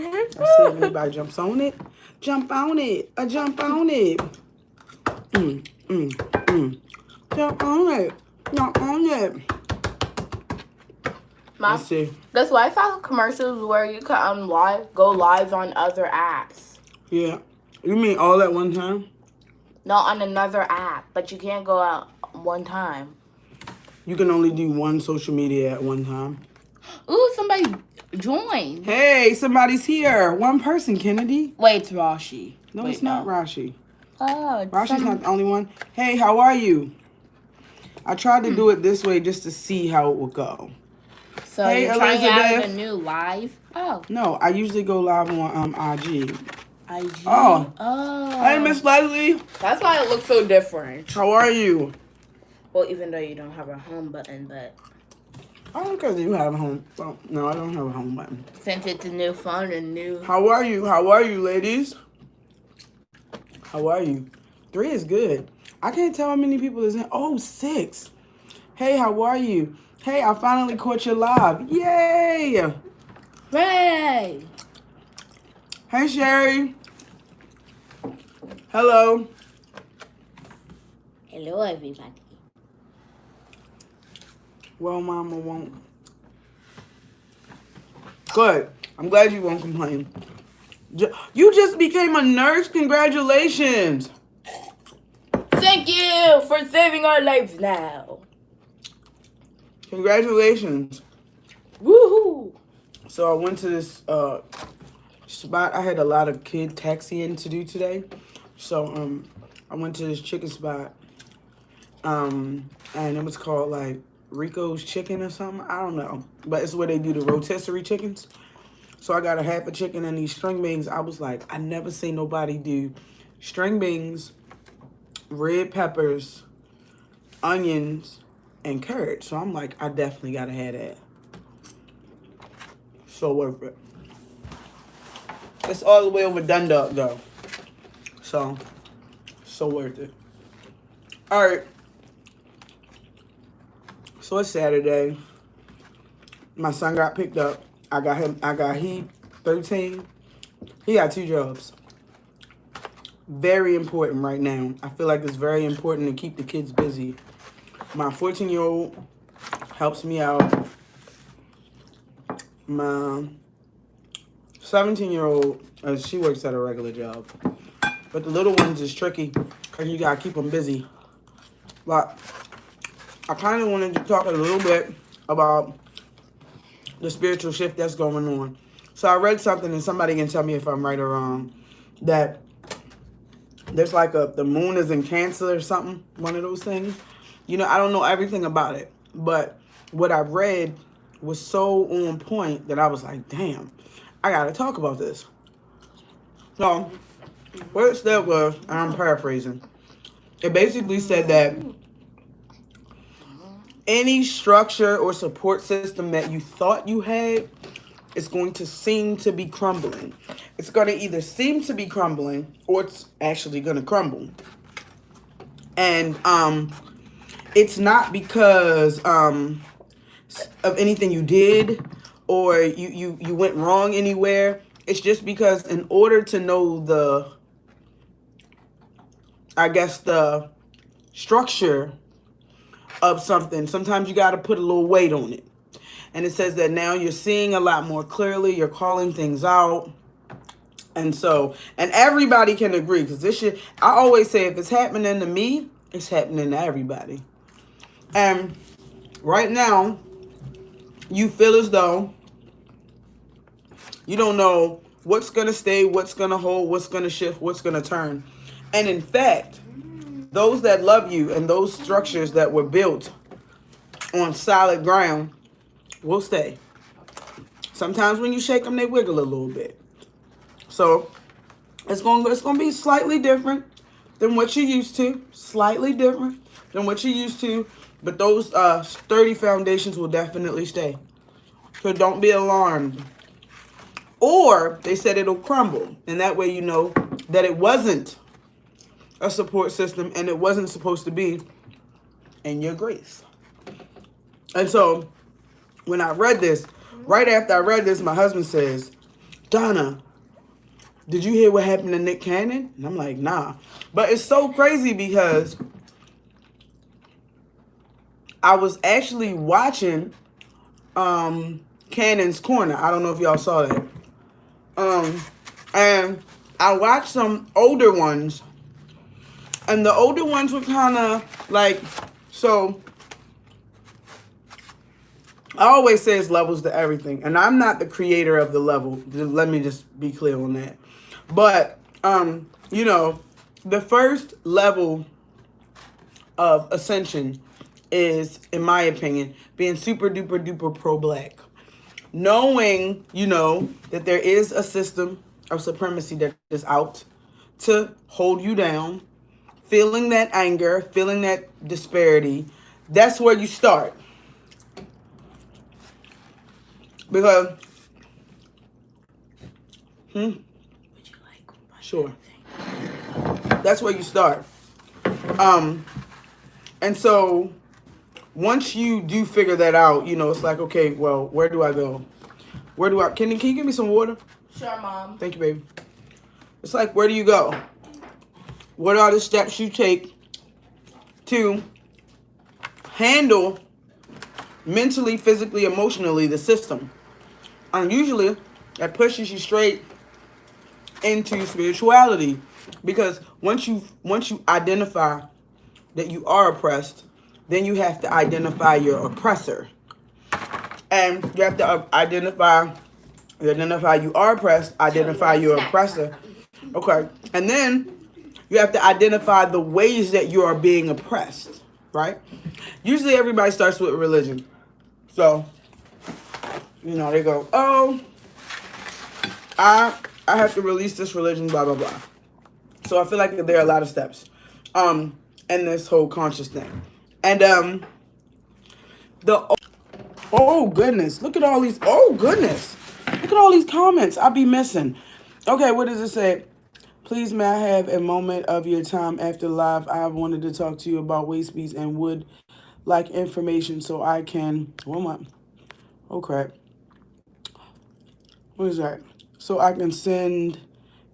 Let's see if anybody jumps on it. Jump on it. Jump on it. Jump on it. Jump on it. Mom, Let's see. does Wi-Fi have commercials where you can go live on other apps? Yeah. You mean all at one time? No, on another app, but you can't go out one time. You can only do one social media at one time. Ooh, somebody joined. Hey, somebody's here. One person, Kennedy. Wait, it's Rashi. No, it's not Rashi. Oh, it's Rashi's not the only one. Hey, how are you? I tried to do it this way just to see how it would go. So hey, you're trying Elizabeth. out a new live? Oh. No, I usually go live on IG. IG? Oh. Oh. Hey, Miss Leslie. That's why it looks so different. How are you? Well, even though you don't have a home button, but... I don't care that you have a home. Well, no, I don't have a home button. Since it's a new phone and new... How are you? How are you, ladies? How are you? 3 is good. I can't tell how many people is in. Oh, 6. Hey, how are you? Hey, I finally caught you live. Yay! Hooray! Hey, Sherry. Hello. Hello, everybody. Well, Mama won't. Good. I'm glad you won't complain. You just became a nurse. Congratulations. Thank you for saving our lives now. Congratulations. Woohoo! So I went to this spot. I had a lot of kid taxiing to do today. So I went to this chicken spot. And it was called like Rico's Chicken or something. I don't know. But it's where they do the rotisserie chickens. So I got a half a chicken and these string beans. I was like, I never seen nobody do string beans, red peppers, onions, and carrots. So I'm like, I definitely gotta have that. So worth it. It's all the way over Dundalk though. So worth it. Alright. So it's Saturday. My son got picked up. I got he 13. He got 2 jobs. Very important right now. I feel like it's very important to keep the kids busy. My 14-year-old helps me out. My 17-year-old, she works at a regular job. But the little ones is tricky because you got to keep them busy. But I kind of wanted to talk a little bit about the spiritual shift that's going on. So I read something, and somebody can tell me if I'm right or wrong, that there's like the moon is in Cancer or something, one of those things. You know, I don't know everything about it, but what I read was so on point that I was like, damn, I got to talk about this. So what it said was, and I'm paraphrasing, it basically said that any structure or support system that you thought you had is going to seem to be crumbling. It's going to either seem to be crumbling or it's actually going to crumble. And it's not because of anything you did or you went wrong anywhere. It's just because in order to know the structure of something, sometimes you got to put a little weight on it. And it says that now you're seeing a lot more clearly, you're calling things out. And everybody can agree, because this shit, I always say, if it's happening to me, it's happening to everybody. And right now, you feel as though you don't know what's going to stay, what's going to hold, what's going to shift, what's going to turn. And in fact, those that love you and those structures that were built on solid ground will stay. Sometimes when you shake them, they wiggle a little bit. So it's going to be slightly different than what you're used to. Slightly different than what you're used to. But those sturdy foundations will definitely stay. So don't be alarmed. Or they said it'll crumble. And that way you know that it wasn't a support system and it wasn't supposed to be in your grace. And so when I read this, right after I read this, my husband says, Donna, did you hear what happened to Nick Cannon? And I'm like, nah. But it's so crazy because I was actually watching Cannon's Corner. I don't know if y'all saw that. And I watched some older ones. And the older ones were kind of like, so I always say it's levels to everything. And I'm not the creator of the level. Let me just be clear on that. But, you know, the first level of ascension is, in my opinion, being super duper duper pro-black. Knowing, you know, that there is a system of supremacy that is out to hold you down, feeling that anger, feeling that disparity, that's where you start. Because, sure. That's where you start. And so once you do figure that out, you know, it's like, okay, well, where do I go? Can you give me some water? Sure, Mom. Thank you, baby. It's like, where do you go? What are the steps you take to handle mentally, physically, emotionally the system? And usually that pushes you straight into spirituality, because once you identify that you are oppressed, then you have to identify your oppressor. And you have to identify you are oppressed, identify your oppressor. Okay. And then you have to identify the ways that you are being oppressed, right? Usually everybody starts with religion. So, you know, they go, oh, I have to release this religion, blah, blah, blah. So I feel like there are a lot of steps in this whole conscious thing. And oh goodness, look at all these, oh goodness. Look at all these comments I be missing. Okay, what does it say? Please, may I have a moment of your time after live? I wanted to talk to you about waist beats and would like information so I can, oh crap. What is that? So I can send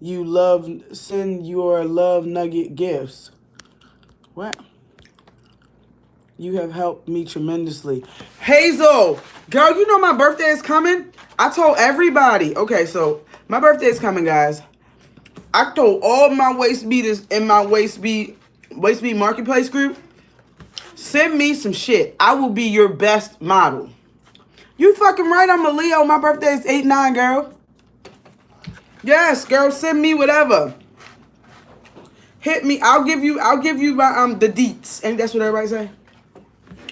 your love nugget gifts. What? You have helped me tremendously. Hazel, girl, you know my birthday is coming? I told everybody. Okay, so my birthday is coming, guys. I told all my waist beaters in my waist beat marketplace group, send me some shit. I will be your best model. You fucking right, I'm a Leo. My birthday is 8/9, girl. Yes, girl, send me whatever. Hit me. I'll give you my the deets. Ain't that's what everybody say?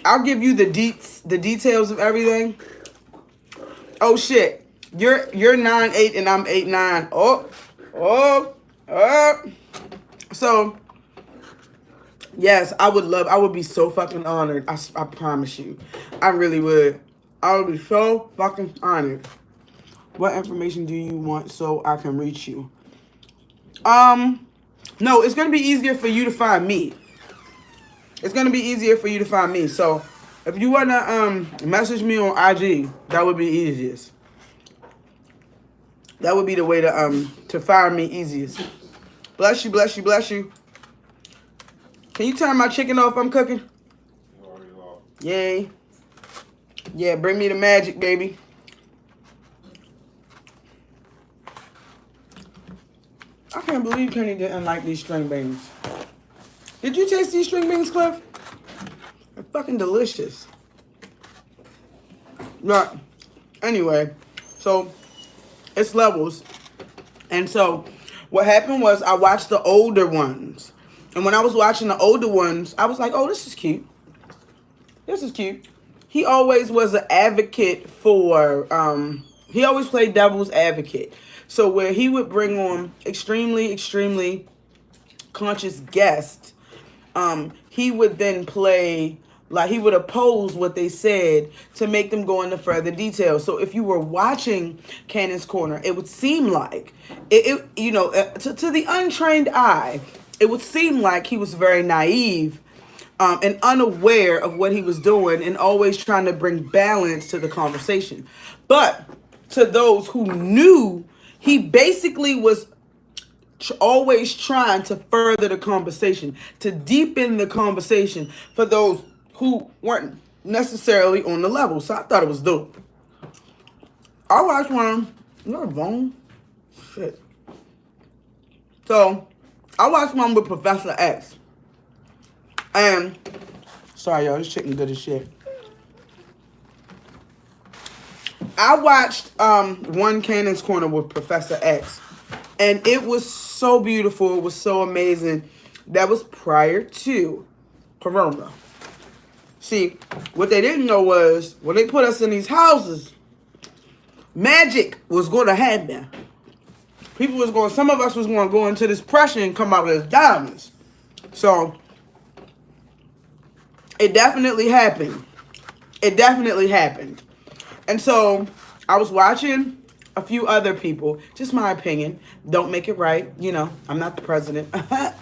I'll give you the deets, the details of everything. Oh shit. You're 9/8 and I'm 8/9. Oh. So yes, I would be so fucking honored. I promise you. I really would. I would be so fucking honored. What information do you want so I can reach you? No, it's gonna be easier for you to find me. It's gonna be easier for you to find me. So if you wanna message me on IG, that would be easiest. That would be the way to find me easiest. Bless you, bless you, bless you. Can you turn my chicken off? I'm cooking. Yay. Yeah, bring me the magic, baby. I can't believe Kenny didn't like these string beans. Did you taste these string beans, Cliff? They're fucking delicious. But anyway, so it's levels. And so what happened was I watched the older ones. And when I was watching the older ones, I was like, oh, this is cute. This is cute. He always was an advocate for, he always played devil's advocate. So where he would bring on extremely, extremely conscious guests, he would then play, like he would oppose what they said to make them go into further detail. So if you were watching Cannon's Corner, it would seem like, to the untrained eye, it would seem like he was very naive and unaware of what he was doing and always trying to bring balance to the conversation. But to those who knew he basically was always trying to further the conversation, to deepen the conversation for those who weren't necessarily on the level. So I thought it was dope. I watched one. You're wrong. Shit. So I watched one with Professor X. And sorry y'all, this chicken good as shit. I watched one Cannon's Corner with Professor X. And it was so beautiful. It was so amazing. That was prior to Corona. See, what they didn't know was when they put us in these houses, magic was going to happen. Some of us was going to go into this pressure and come out as diamonds. So, it definitely happened. It definitely happened. And so, I was watching a few other people, just my opinion. Don't make it right. You know, I'm not the president. I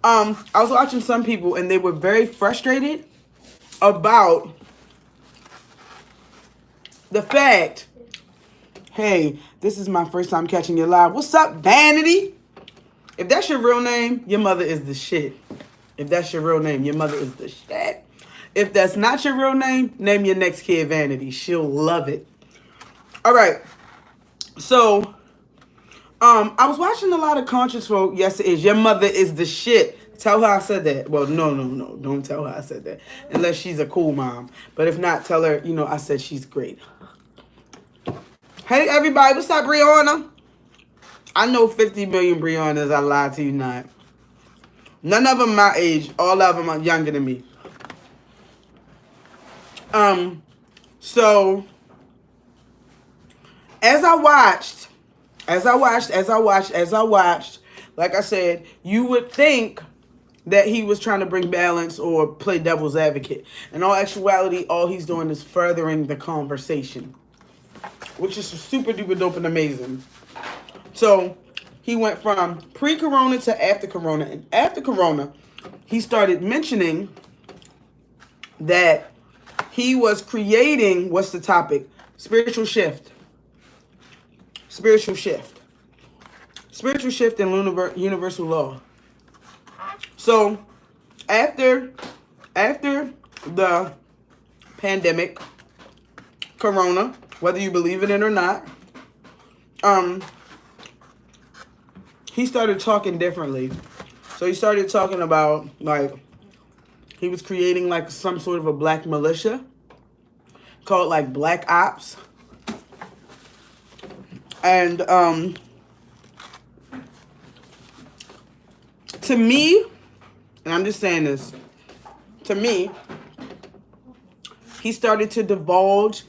was watching some people and they were very frustrated about the fact, hey, this is my first time catching you live. What's up, Vanity? If that's your real name, your mother is the shit. If that's your real name, your mother is the shit. If that's not your real name, name your next kid Vanity. She'll love it. All right. So, I was watching a lot of conscious folk. Yes, it is. Your mother is the shit. Tell her I said that. Well, no. Don't tell her I said that. Unless she's a cool mom. But if not, tell her, I said she's great. Hey, everybody. What's up, Brianna? I know 50 million Briannas. I lied to you not. None of them my age. All of them are younger than me. So, as I watched, like I said, you would think that he was trying to bring balance or play devil's advocate. In all actuality, all he's doing is furthering the conversation, which is super duper dope and amazing. So he went from pre-corona to after corona. And after corona, he started mentioning that he was creating, what's the topic? Spiritual shift. Spiritual shift. Spiritual shift in universal law. So, after the pandemic, corona, whether you believe in it or not, he started talking differently. So he started talking about, like, he was creating, like, some sort of a black militia called, like, Black Ops. And, to me, and I'm just saying this, to me, he started to divulge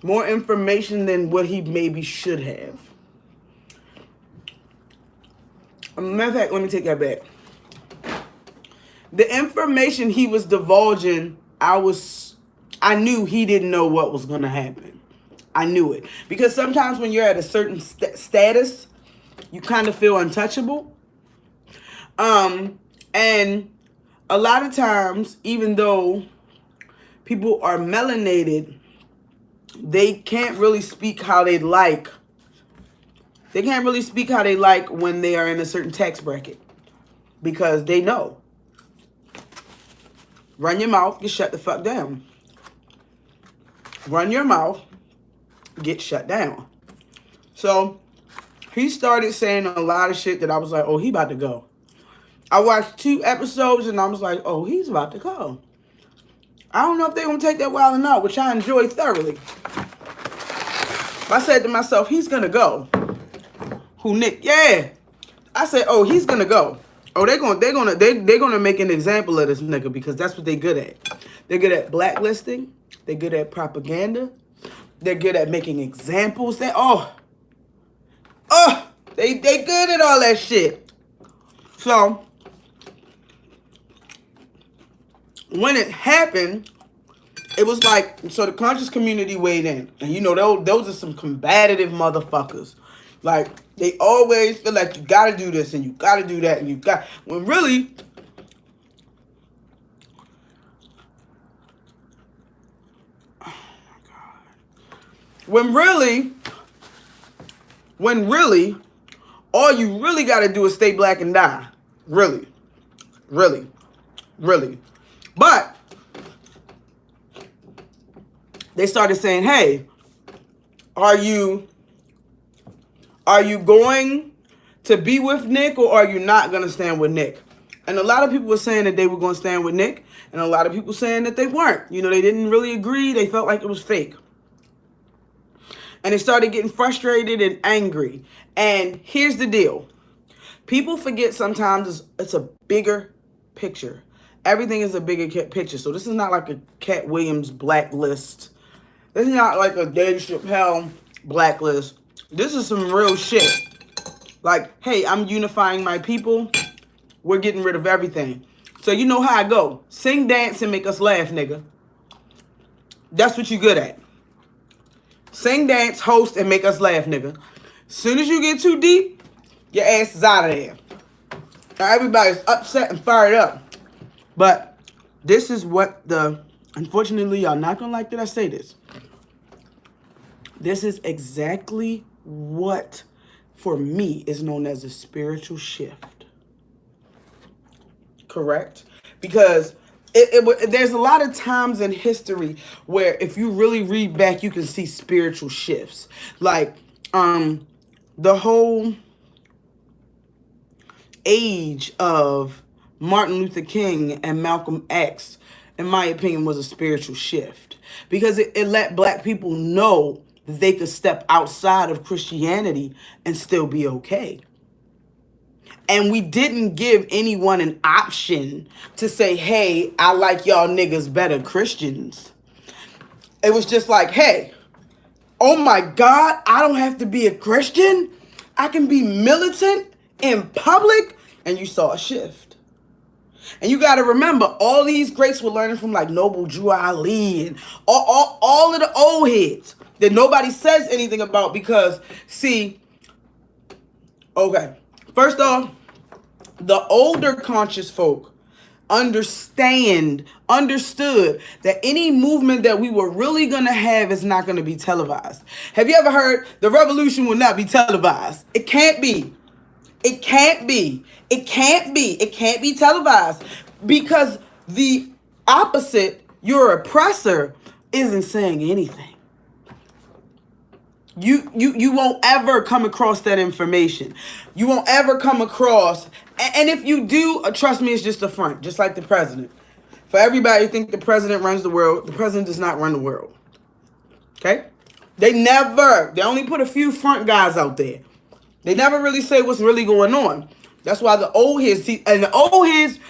more information than what he maybe should have. Matter of fact, let me take that back. The information he was divulging, I knew he didn't know what was going to happen. I knew it. Because sometimes when you're at a certain status, you kind of feel untouchable. And a lot of times, even though people are melanated, they can't really speak how they like. They can't really speak how they like when they are in a certain tax bracket. Because they know. Run your mouth, get shut the fuck down. Run your mouth, get shut down. So, he started saying a lot of shit that I was like, oh, he about to go. I watched 2 episodes and I was like, oh, he's about to go. I don't know if they're going to take that while or not, which I enjoyed thoroughly. I said to myself, he's going to go. Who, Nick? Yeah. I said, oh, he's going to go. Oh, they're gonna make an example of this nigga because that's what they're good at. They're good at blacklisting. They're good at propaganda. They're good at making examples. They good at all that shit. So when it happened, it was like, so the conscious community weighed in, and those are some combative motherfuckers. Like, they always feel like you gotta do this and you gotta do that and when really, oh my God. When really, all you really got to do is stay black and die. Really. Really. Really. But they started saying, hey, are you going to be with Nick, or are you not going to stand with Nick? And a lot of people were saying that they were going to stand with Nick, and a lot of people saying that they weren't. You know, they didn't really agree. They felt like it was fake. And they started getting frustrated and angry. And here's the deal. People forget sometimes it's a bigger picture. Everything is a bigger picture. So this is not like a Cat Williams blacklist. This is not like a Dave Chappelle blacklist. This is some real shit. Like, hey, I'm unifying my people. We're getting rid of everything. So you know how I go. Sing, dance, and make us laugh, nigga. That's what you good at. Sing, dance, host, and make us laugh, nigga. Soon as you get too deep, your ass is out of there. Now everybody's upset and fired up. But this is what unfortunately, y'all not gonna like that I say this. This is exactly what, for me, is known as a spiritual shift. Correct? Because there's a lot of times in history where if you really read back, you can see spiritual shifts. Like the whole age of Martin Luther King and Malcolm X, in my opinion, was a spiritual shift. Because it let black people know that they could step outside of Christianity and still be okay. And we didn't give anyone an option to say, hey, I like y'all niggas better, Christians. It was just like, hey, oh my God, I don't have to be a Christian. I can be militant in public. And you saw a shift. And you got to remember, all these greats were learning from like Noble Drew Ali and all of the old heads that nobody says anything about because, see, okay, first off, the older conscious folk understood that any movement that we were really going to have is not going to be televised. Have you ever heard the revolution will not be televised? It can't be. It can't be. It can't be. It can't be televised because the opposite, your oppressor, isn't saying anything. You won't ever come across that information. You won't ever come across, and if you do, trust me, it's just a front, just like the president. For everybody who think the president runs the world, the president does not run the world. Okay? They only put a few front guys out there. They never really say what's really going on. That's why the old heads,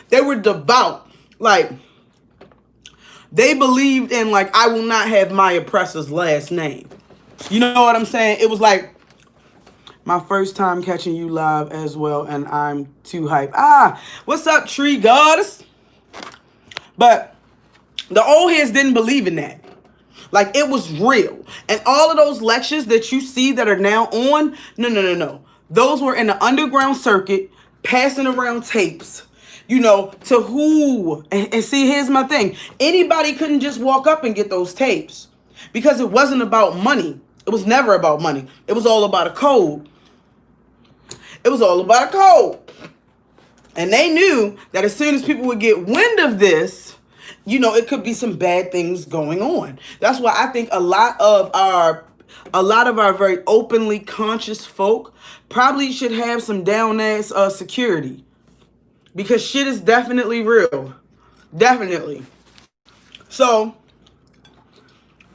they were devout. Like, they believed in, like, I will not have my oppressor's last name. You know what I'm saying? It was like my first time catching you live as well, and I'm too hype. What's up, Tree Goddess? But the old heads didn't believe in that. Like, it was real. And all of those lectures that you see that are now on, no. Those were in the underground circuit, passing around tapes, you know, to who? And see, here's my thing. Anybody couldn't just walk up and get those tapes because it wasn't about money. It was never about money. It was all about a code. It was all about a code. And they knew that as soon as people would get wind of this, you know, it could be some bad things going on. That's why I think a lot of our very openly conscious folk probably should have some down ass security. Because shit is definitely real. Definitely. So,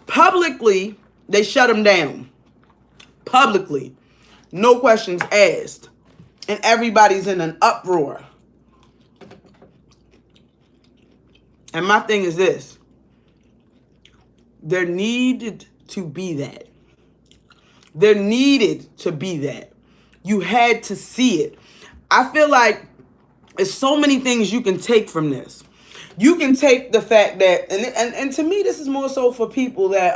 publicly, they shut him down. Publicly. No questions asked. And everybody's in an uproar. And my thing is this. There needed to be that. There needed to be that. You had to see it. I feel like there's so many things you can take from this. You can take the fact that, and to me, this is more so for people that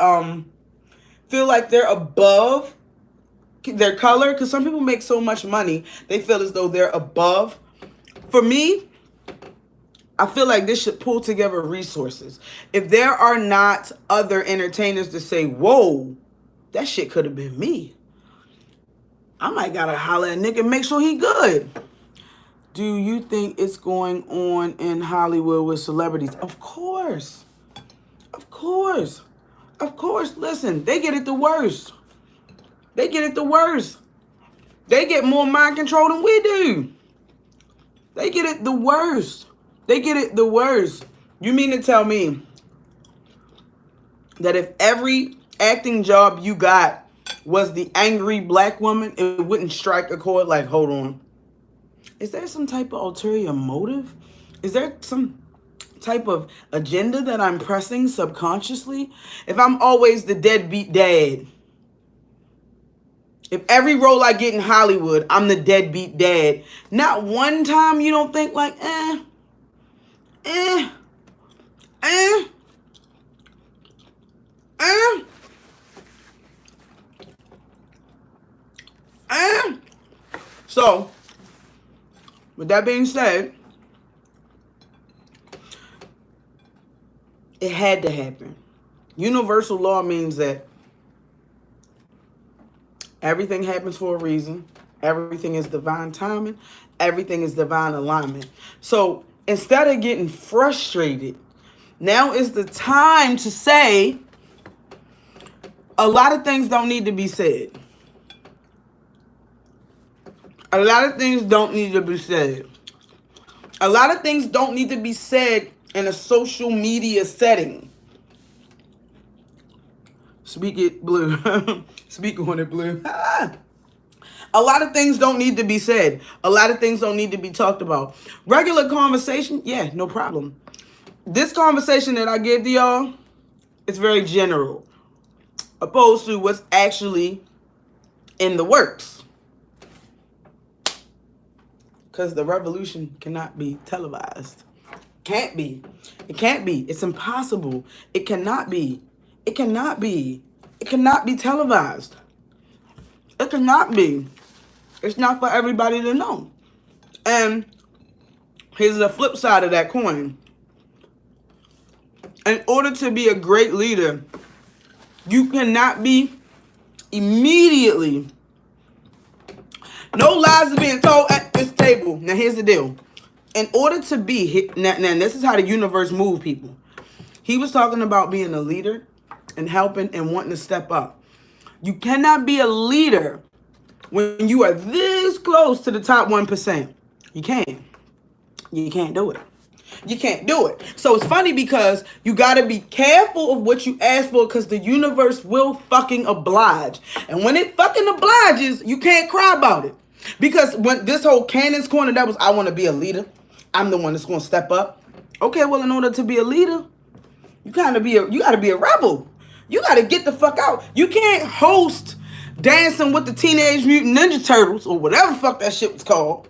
feel like they're above their color, because some people make so much money, they feel as though they're above. For me, I feel like this should pull together resources. If there are not other entertainers to say, whoa, that shit could have been me. I might gotta holler at Nick and make sure he good. Do you think it's going on in Hollywood with celebrities? Of course. Of course. Of course. Listen, they get it the worst. They get it the worst. They get more mind control than we do. They get it the worst. They get it the worst. You mean to tell me that if every acting job you got was the angry black woman, it wouldn't strike a chord? Like, hold on. Is there some type of ulterior motive? Is there some type of agenda that I'm pressing subconsciously? If I'm always the deadbeat dad, if every role I get in Hollywood, I'm the deadbeat dad, not one time you don't think like, So, with that being said, it had to happen. Universal law means that everything happens for a reason. Everything is divine timing. Everything is divine alignment. So instead of getting frustrated, now is the time to say a lot of things don't need to be said. A lot of things don't need to be said. A lot of things don't need to be said in a social media setting. Speak it, Blue. Speak on it, Blue. A lot of things don't need to be said. A lot of things don't need to be talked about. Regular conversation, yeah, no problem. This conversation that I gave to y'all, it's very general, opposed to what's actually in the works. Because the revolution cannot be televised. Can't be. It can't be. It's impossible. It cannot be. It cannot be. It cannot be televised. It cannot be. It's not for everybody to know. And here's the flip side of that coin. In order to be a great leader, you cannot be immediately. No lies are being told at this table. Now here's the deal. In order to be, now this is how the universe moves people. He was talking about being a leader and helping and wanting to step up. You cannot be a leader when you are this close to the top 1%. You can't. You can't do it. You can't do it. So it's funny because you got to be careful of what you ask for, because the universe will fucking oblige. And when it fucking obliges, you can't cry about it. Because when this whole Cannon's Corner, that was, I want to be a leader. I'm the one that's going to step up. Okay, well, in order to be a leader, you got to be a rebel. You got to get the fuck out. You can't host Dancing with the Teenage Mutant Ninja Turtles or whatever the fuck that shit was called,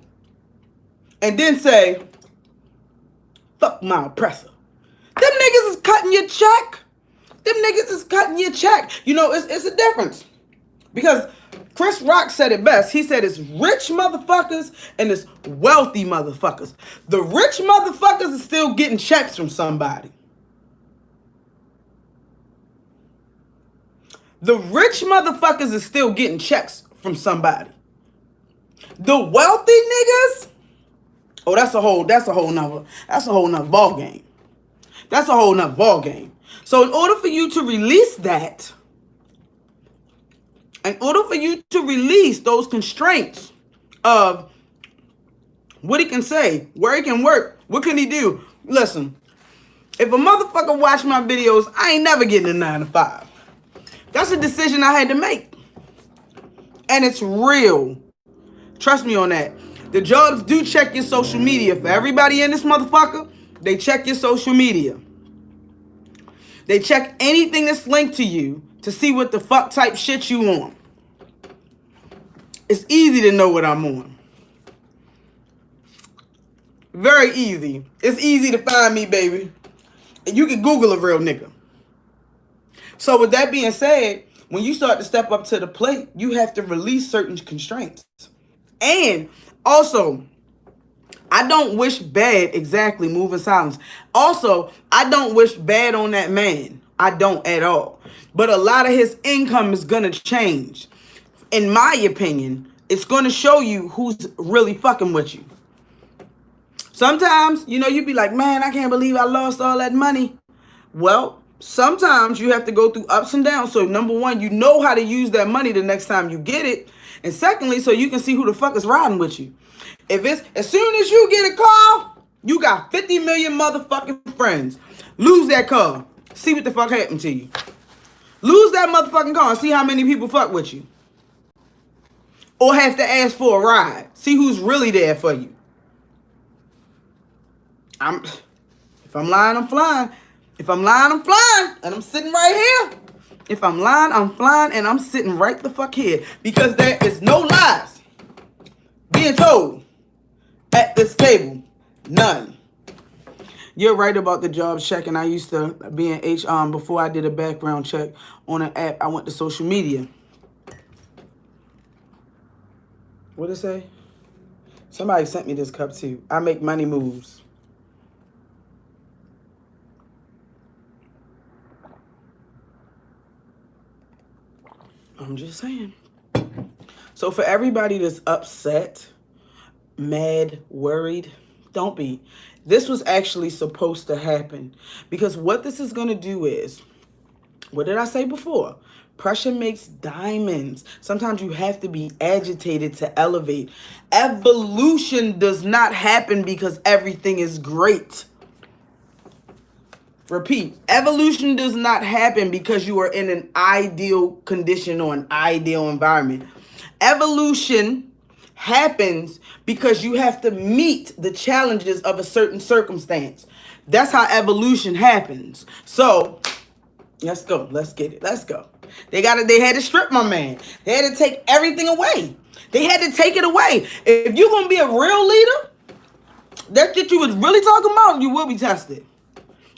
and then say, fuck my oppressor. Them niggas is cutting your check. Them niggas is cutting your check. You know, it's a difference. Because Chris Rock said it best. He said it's rich motherfuckers and it's wealthy motherfuckers. The rich motherfuckers are still getting checks from somebody. The rich motherfuckers are still getting checks from somebody. The wealthy niggas, oh, that's a whole nother ball game. That's a whole nother ball game. So in order for you to release that, in order for you to release those constraints of what he can say, where he can work, what can he do? Listen, if a motherfucker watch my videos, I ain't never getting a 9 to 5. That's a decision I had to make. And it's real. Trust me on that. The jobs do check your social media. For everybody in this motherfucker, they check your social media. They check anything that's linked to you to see what the fuck type shit you on. It's easy to know what I'm on. Very easy. It's easy to find me, baby. And you can Google a real nigga. So with that being said, when you start to step up to the plate, you have to release certain constraints. And also, I don't wish bad, exactly, moving silence. Also, I don't wish bad on that man. I don't at all. But a lot of his income is going to change. In my opinion, it's going to show you who's really fucking with you. Sometimes, you'd be like, man, I can't believe I lost all that money. Well, sometimes you have to go through ups and downs. So number one, you know how to use that money the next time you get it. And secondly, so you can see who the fuck is riding with you. If it's as soon as you get a call, you got 50 million motherfucking friends. Lose that call. See what the fuck happened to you. Lose that motherfucking call and see how many people fuck with you. Or have to ask for a ride. See who's really there for you. If I'm lying, I'm flying. If I'm lying, I'm flying. And I'm sitting right here. If I'm lying, I'm flying. And I'm sitting right the fuck here. Because there is no lies being told at this table. None. You're right about the job check. And I used to be in before I did a background check on an app. I went to social media. What did it say? Somebody sent me this cup too. I make money moves. I'm just saying. So for everybody that's upset, mad, worried, don't be. This was actually supposed to happen. Because what this is going to do is, what did I say before? Pressure makes diamonds. Sometimes you have to be agitated to elevate. Evolution does not happen because everything is great. Repeat, evolution does not happen because you are in an ideal condition or an ideal environment. Evolution happens because you have to meet the challenges of a certain circumstance. That's how evolution happens. So, let's go. Let's get it. Let's go. They had to strip my man. They had to take everything away. They had to take it away. If you're going to be a real leader, that's what you was really talking about, you will be tested.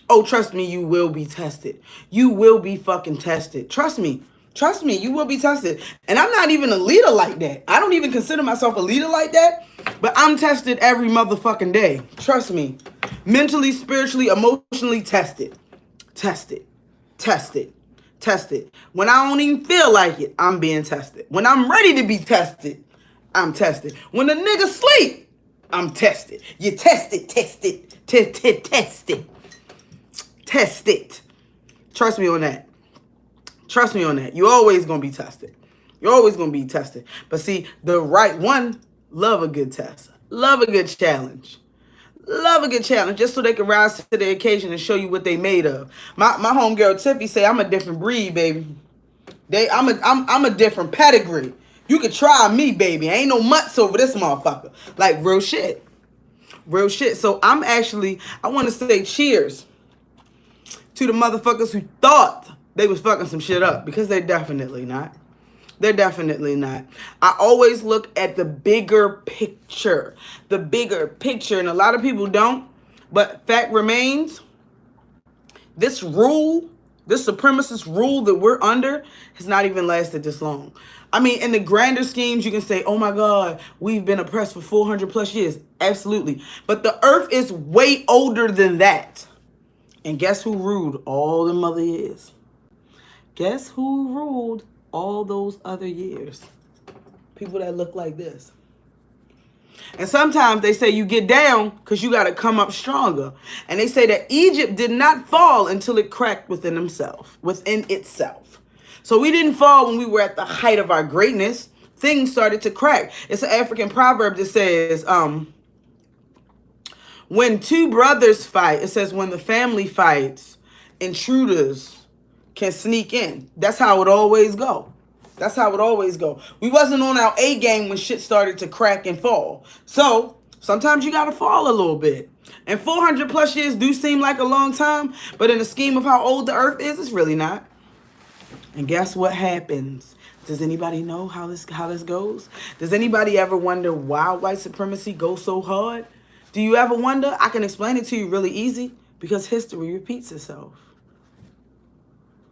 Oh, trust me, you will be tested. You will be fucking tested. Trust me. Trust me, you will be tested. And I'm not even a leader like that. I don't even consider myself a leader like that. But I'm tested every motherfucking day. Trust me. Mentally, spiritually, emotionally tested. Tested. Tested. Tested. When I don't even feel like it, I'm being tested. When I'm ready to be tested, I'm tested. When the nigga sleep, I'm tested. You tested. Tested. Test it. Trust me on that. Trust me on that. You're always going to be tested. You're always going to be tested. But see, the right one, love a good test. Love a good challenge. Love a good challenge just so they can rise to the occasion and show you what they made of. My homegirl Tiffy say I'm a different breed, baby. I'm a different pedigree. You can try me, baby. Ain't no mutts over this motherfucker. Like real shit. Real shit. So I want to say cheers to the motherfuckers who thought they was fucking some shit up, because they're definitely not. They're definitely not. I always look at the bigger picture. The bigger picture. And a lot of people don't. But fact remains, this rule, this supremacist rule that we're under has not even lasted this long. I mean, in the grander schemes, you can say, oh my God, we've been oppressed for 400 plus years. Absolutely. But the earth is way older than that. And guess who ruled all them other years? Guess who ruled all those other years? People that look like this. And sometimes they say you get down because you got to come up stronger. And they say that Egypt did not fall until it cracked within itself. So we didn't fall when we were at the height of our greatness. Things started to crack. It's an African proverb that says, when two brothers fight, it says when the family fights, intruders can sneak in. That's how it always go. That's how it always go. We wasn't on our A game when shit started to crack and fall. So sometimes you got to fall a little bit. And 400 plus years do seem like a long time, but in the scheme of how old the earth is, it's really not. And guess what happens? Does anybody know how this goes? Does anybody ever wonder why white supremacy goes so hard? Do you ever wonder? I can explain it to you really easy, because history repeats itself.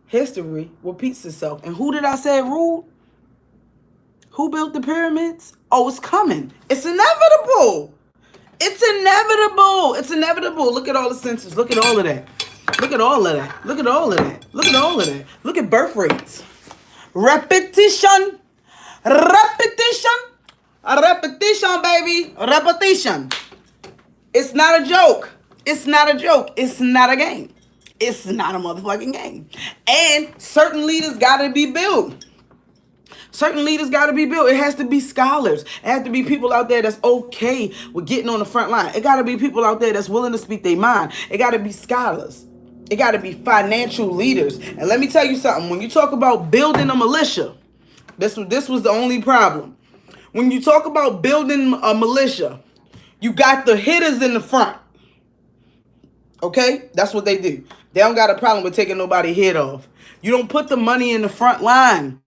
History repeats itself. And who did I say ruled? Who built the pyramids? Oh, it's coming. It's inevitable. It's inevitable. It's inevitable. Look at all the census. Look at all of that. Look at all of that. Look at all of that. Look at all of that. Look at birth rates. Repetition. Repetition. A repetition, baby. A repetition. It's not a joke. It's not a joke. It's not a game. It's not a motherfucking game. And certain leaders got to be built. Certain leaders got to be built. It has to be scholars. It has to be people out there that's okay with getting on the front line. It got to be people out there that's willing to speak their mind. It got to be scholars. It got to be financial leaders. And let me tell you something. When you talk about building a militia, this was the only problem. When you talk about building a militia, you got the hitters in the front. Okay? That's what they do. They don't got a problem with taking nobody's head off. You don't put the money in the front line.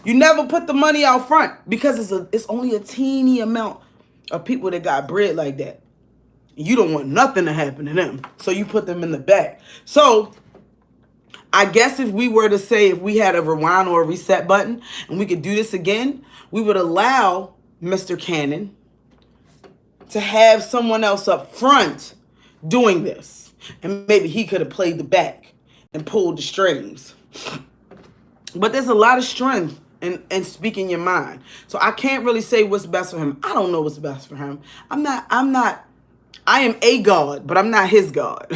You never put the money out front because it's only a teeny amount of people that got bread like that. You don't want nothing to happen to them. So you put them in the back. So I guess if we were to say if we had a rewind or a reset button and we could do this again, we would allow Mr. Cannon to have someone else up front doing this. And maybe he could have played the back and pulled the strings. But there's a lot of strength in speaking your mind. So I can't really say what's best for him. I don't know what's best for him. I am a God, but I'm not his God.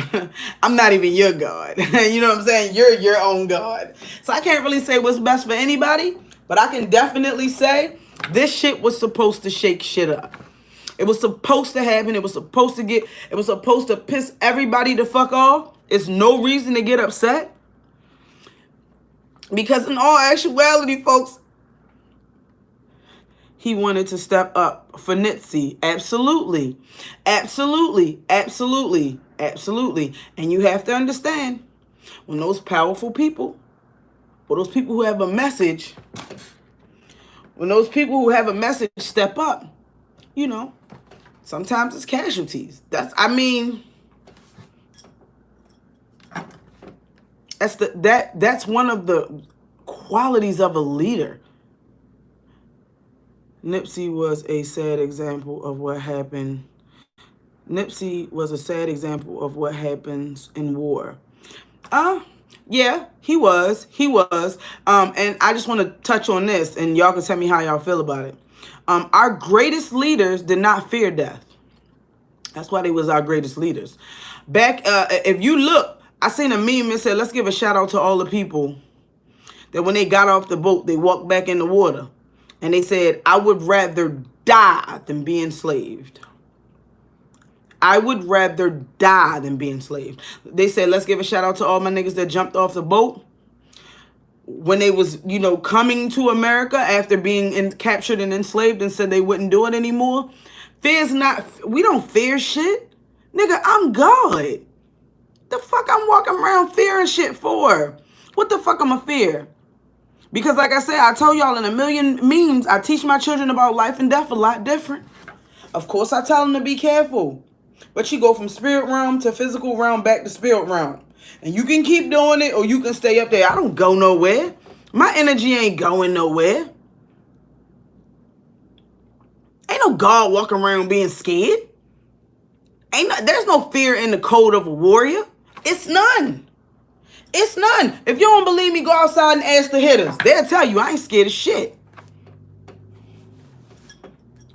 I'm not even your God. You know what I'm saying? You're your own God. So I can't really say what's best for anybody, but I can definitely say this shit was supposed to shake shit up. It was supposed to happen. It was supposed to piss everybody the fuck off. It's no reason to get upset. Because in all actuality, folks, he wanted to step up for Nipsey. Absolutely. Absolutely. Absolutely. Absolutely. And you have to understand, when those powerful people, or those people who have a message, step up, you know, sometimes it's casualties. That's one of the qualities of a leader. Nipsey was a sad example of what happened. Nipsey was a sad example of what happens in war. Yeah, he was. And I just want to touch on this, and y'all can tell me how y'all feel about it. Our greatest leaders did not fear death. That's why they was our greatest leaders. Back, if you look, I seen a meme that said, let's give a shout out to all the people that when they got off the boat, they walked back in the water. And they said, I would rather die than be enslaved. I would rather die than be enslaved. They said, let's give a shout out to all my niggas that jumped off the boat when they was, coming to America after being captured and enslaved and said they wouldn't do it anymore. We don't fear shit. Nigga, I'm God. The fuck I'm walking around fearing shit for? What the fuck I'm a fear? Because like I said, I told y'all in a million memes, I teach my children about life and death a lot different. Of course, I tell them to be careful. But you go from spirit realm to physical realm back to spirit realm. And you can keep doing it or you can stay up there. I don't go nowhere. My energy ain't going nowhere. Ain't no God walking around being scared. There's no fear in the code of a warrior. It's none. It's none. If you don't believe me, go outside and ask the hitters. They'll tell you I ain't scared of shit.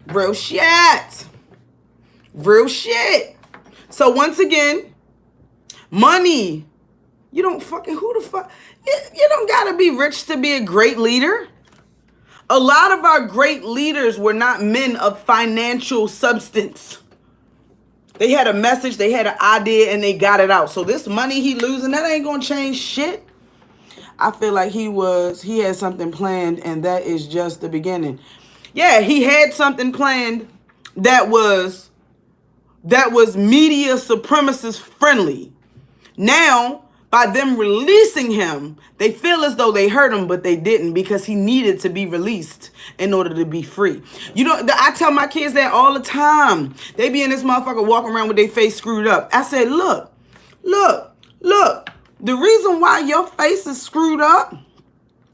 Real shit. Real shit. So once again, money. You don't fucking, who the fuck? You don't gotta be rich to be a great leader. A lot of our great leaders were not men of financial substance. They had a message, they had an idea, and they got it out. So this money he losing, that ain't gonna change shit. I feel like he had something planned, and that is just the beginning. Yeah, he had something planned that was media supremacist friendly. Now, by them releasing him, they feel as though they hurt him, but they didn't because he needed to be released in order to be free. I tell my kids that all the time. They be in this motherfucker walking around with their face screwed up. I said, look. The reason why your face is screwed up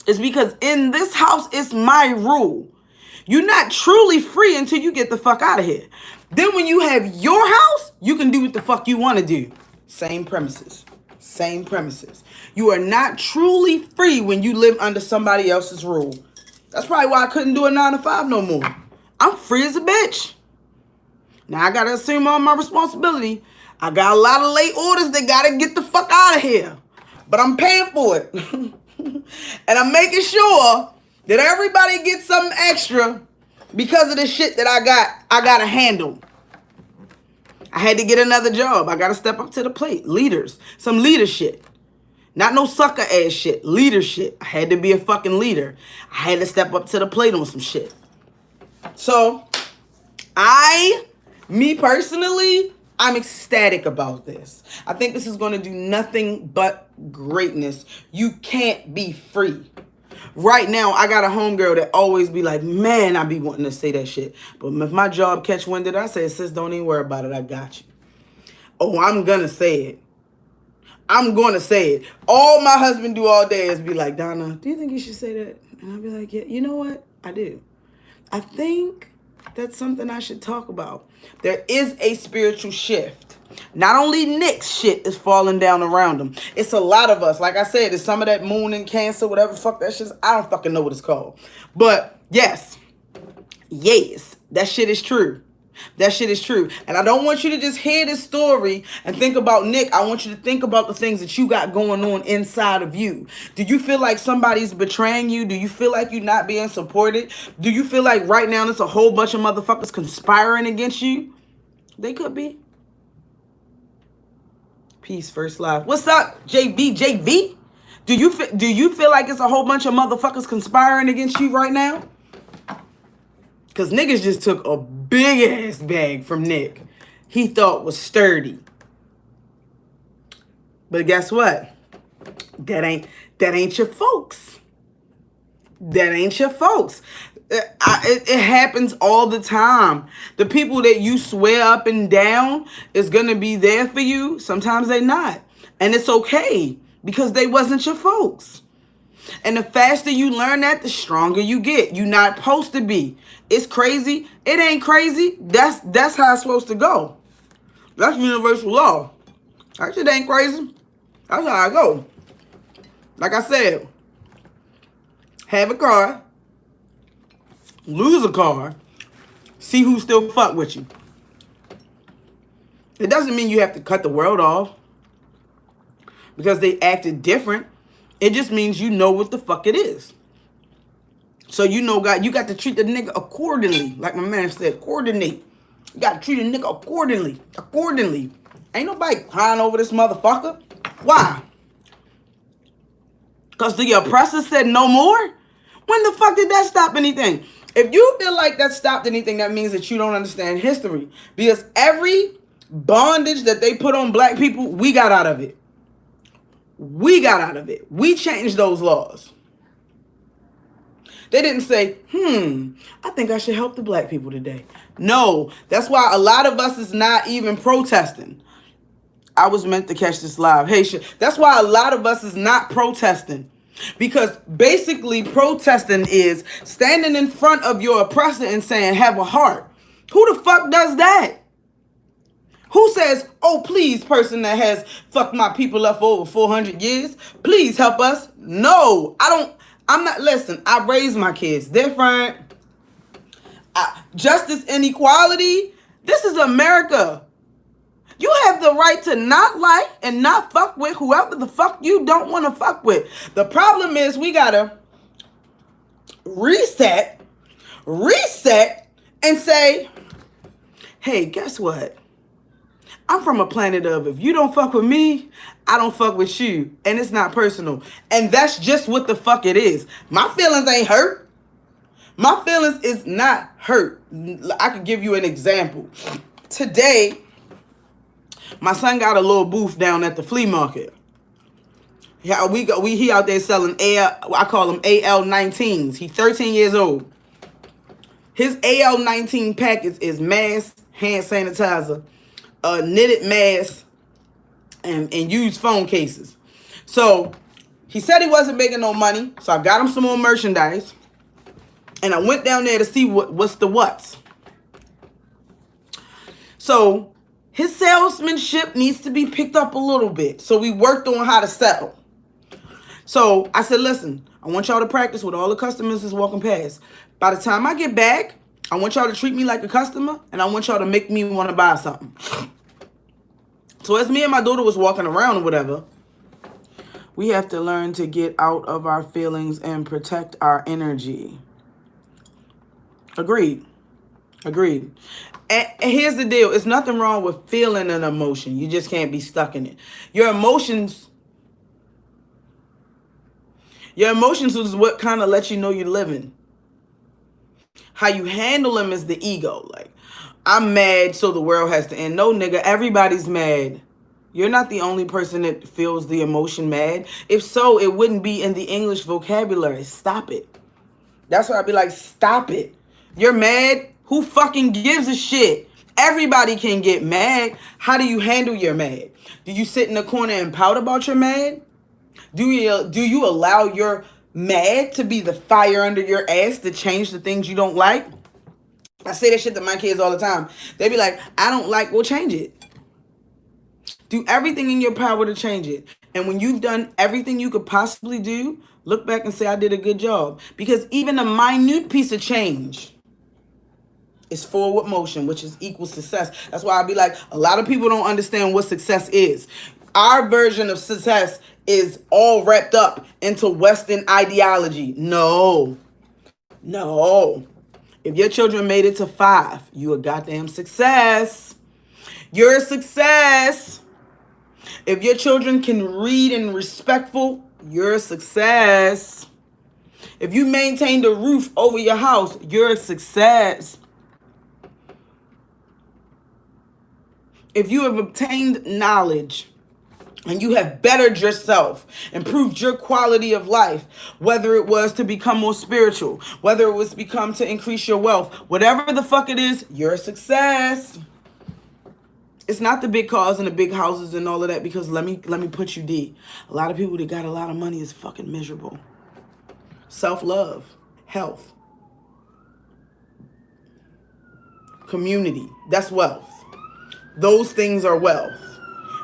is because in this house, it's my rule. You're not truly free until you get the fuck out of here. Then when you have your house, you can do what the fuck you want to do. Same premises. You are not truly free when you live under somebody else's rule. That's probably why I couldn't do a 9 to 5 no more. I'm free as a bitch. Now I gotta assume all my responsibility. I got a lot of late orders that gotta get the fuck out of here. But I'm paying for it. And I'm making sure that everybody gets something extra because of the shit that I gotta handle. I had to get another job. I gotta step up to the plate. Leaders. Some leadership. Not no sucker ass shit. Leadership. I had to be a fucking leader. I had to step up to the plate on some shit. So, me personally, I'm ecstatic about this. I think this is going to do nothing but greatness. You can't be free. Right now, I got a homegirl that always be like, man, I be wanting to say that shit. But if my job catch wind that I say, sis, don't even worry about it. I got you. Oh, I'm going to say it. I'm going to say it. All my husband do all day is be like, Donna, do you think you should say that? And I'll be like, yeah, you know what? I do. I think that's something I should talk about. There is a spiritual shift. Not only Nick's shit is falling down around him. It's a lot of us. Like I said, it's some of that moon and Cancer, whatever the fuck that shit is. I don't fucking know what it's called. But yes, that shit is true. That shit is true. And I don't want you to just hear this story and think about Nick. I want you to think about the things that you got going on inside of you. Do you feel like somebody's betraying you? Do you feel like you're not being supported? Do you feel like right now there's a whole bunch of motherfuckers conspiring against you? They could be. Peace, First Live. What's up, JV? Do you feel like it's a whole bunch of motherfuckers conspiring against you right now? Because niggas just took a big ass bag from Nick. He thought was sturdy. But guess what? That ain't your folks. That ain't your folks. It happens all the time. The people that you swear up and down is going to be there for you. Sometimes they not. And it's okay because they wasn't your folks. And the faster you learn that, the stronger you get. You're not supposed to be. It's crazy. It ain't crazy. That's how it's supposed to go. That's universal law. That shit ain't crazy. That's how I go. Like I said, have a car, lose a car, see who still fuck with you. It doesn't mean you have to cut the world off because they acted different. It just means you know what the fuck it is. So you know, God, you got to treat the nigga accordingly. Like my man said, coordinate. You got to treat a nigga accordingly. Accordingly. Ain't nobody crying over this motherfucker. Why? Because the oppressor said no more? When the fuck did that stop anything? If you feel like that stopped anything, that means that you don't understand history. Because every bondage that they put on black people, we got out of it. We got out of it. We changed those laws. They didn't say, I think I should help the black people today. No, that's why a lot of us is not even protesting. I was meant to catch this live. Hey, shit. That's why a lot of us is not protesting. Because basically protesting is standing in front of your oppressor and saying, have a heart. Who the fuck does that? Who says, oh, please, person that has fucked my people up for over 400 years, please help us? No, I'm not, listen, I raised my kids different. Justice and equality, this is America. You have the right to not like and not fuck with whoever the fuck you don't want to fuck with. The problem is we gotta reset, and say, hey, guess what? I'm from a planet of if you don't fuck with me, I don't fuck with you. And it's not personal. And that's just what the fuck it is. My feelings ain't hurt. My feelings is not hurt. I could give you an example. Today, my son got a little booth down at the flea market. Yeah, he out there selling I call them AL-19s. He's 13 years old. His AL-19 package is mask, hand sanitizer, knitted mask, and used phone cases. So he said he wasn't making no money, so I got him some more merchandise, and I went down there to see what's the what's. So his salesmanship needs to be picked up a little bit. So we worked on how to sell. So I said, listen, I want y'all to practice with all the customers that's walking past. By the time I get back, I want y'all to treat me like a customer, and I want y'all to make me want to buy something. So as me and my daughter was walking around or whatever, we have to learn to get out of our feelings and protect our energy. Agreed. Agreed. And here's the deal. It's nothing wrong with feeling an emotion. You just can't be stuck in it. Your emotions is what kind of lets you know you're living. How you handle them is the ego. Like, I'm mad, so the world has to end. No, nigga, everybody's mad. You're not the only person that feels the emotion mad. If so, it wouldn't be in the English vocabulary. Stop it. That's why I'd be like, stop it. You're mad? Who fucking gives a shit? Everybody can get mad. How do you handle your mad? Do you sit in the corner and pout about your mad? Do you allow your mad to be the fire under your ass to change the things you don't like? I say that shit to my kids all the time. They be like, I don't like, well, change it. Do everything in your power to change it. And when you've done everything you could possibly do, look back and say, I did a good job. Because even a minute piece of change is forward motion, which is equal success. That's why I be like, a lot of people don't understand what success is. Our version of success is all wrapped up into Western ideology. No. If your children made it to 5, you a goddamn success. You're a success. If your children can read and respectful, you're a success. If you maintained a roof over your house, you're a success. If you have obtained knowledge and you have bettered yourself, improved your quality of life, whether it was to become more spiritual, whether it was to increase your wealth, whatever the fuck it is, you're a success. It's not the big cars and the big houses and all of that, because let me put you deep. A lot of people that got a lot of money is fucking miserable. Self-love, health, community, that's wealth. Those things are wealth.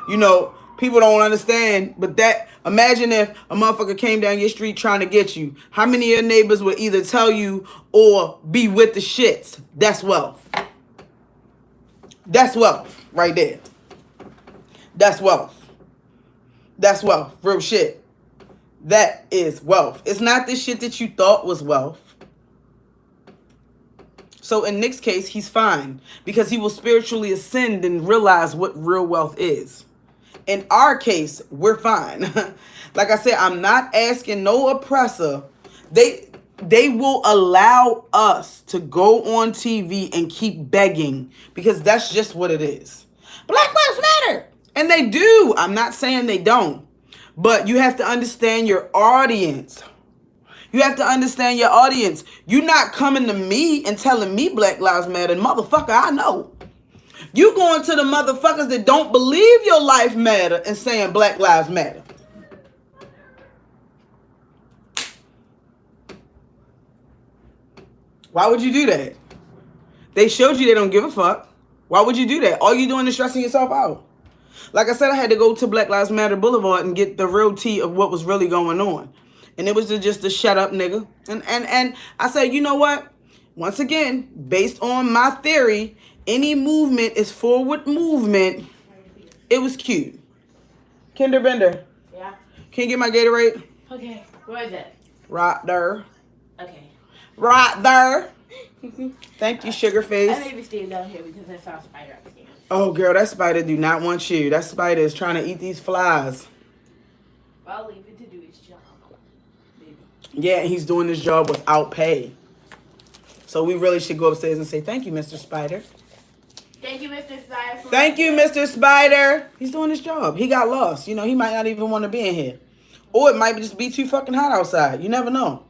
You know, people don't understand, but imagine if a motherfucker came down your street trying to get you. How many of your neighbors would either tell you or be with the shits? That's wealth. That's wealth right there. That's wealth. That's wealth. Real shit. That is wealth. It's not the shit that you thought was wealth. So in Nick's case, he's fine because he will spiritually ascend and realize what real wealth is. In our case, we're fine. Like I said, I'm not asking no oppressor. They will allow us to go on TV and keep begging because that's just what it is. Black Lives Matter. And they do. I'm not saying they don't. But you have to understand your audience. You have to understand your audience. You're not coming to me and telling me Black Lives Matter. Motherfucker, I know. You going to the motherfuckers that don't believe your life matter and saying Black Lives Matter. Why would you do that? They showed you they don't give a fuck. Why would you do that? All you doing is stressing yourself out. Like I said, I had to go to Black Lives Matter Boulevard and get the real tea of what was really going on. And it was just a shut up nigga. And I said, you know what? Once again, based on my theory, any movement is forward movement. It was cute. Kinder Bender. Yeah. Can you get my Gatorade? Okay. Where is it? Right there. Okay. Right there. Thank you, sugar face. I may be staying down here because I saw a spider upstairs. Oh, girl, that spider do not want you. That spider is trying to eat these flies. I'll leave it to do its job. Maybe. Yeah, he's doing his job without pay. So we really should go upstairs and say, thank you, Mr. Spider. Thank you, Mr. Spider. Thank you, Mr. Spider. He's doing his job. He got lost. You know, he might not even want to be in here. Or it might just be too fucking hot outside. You never know.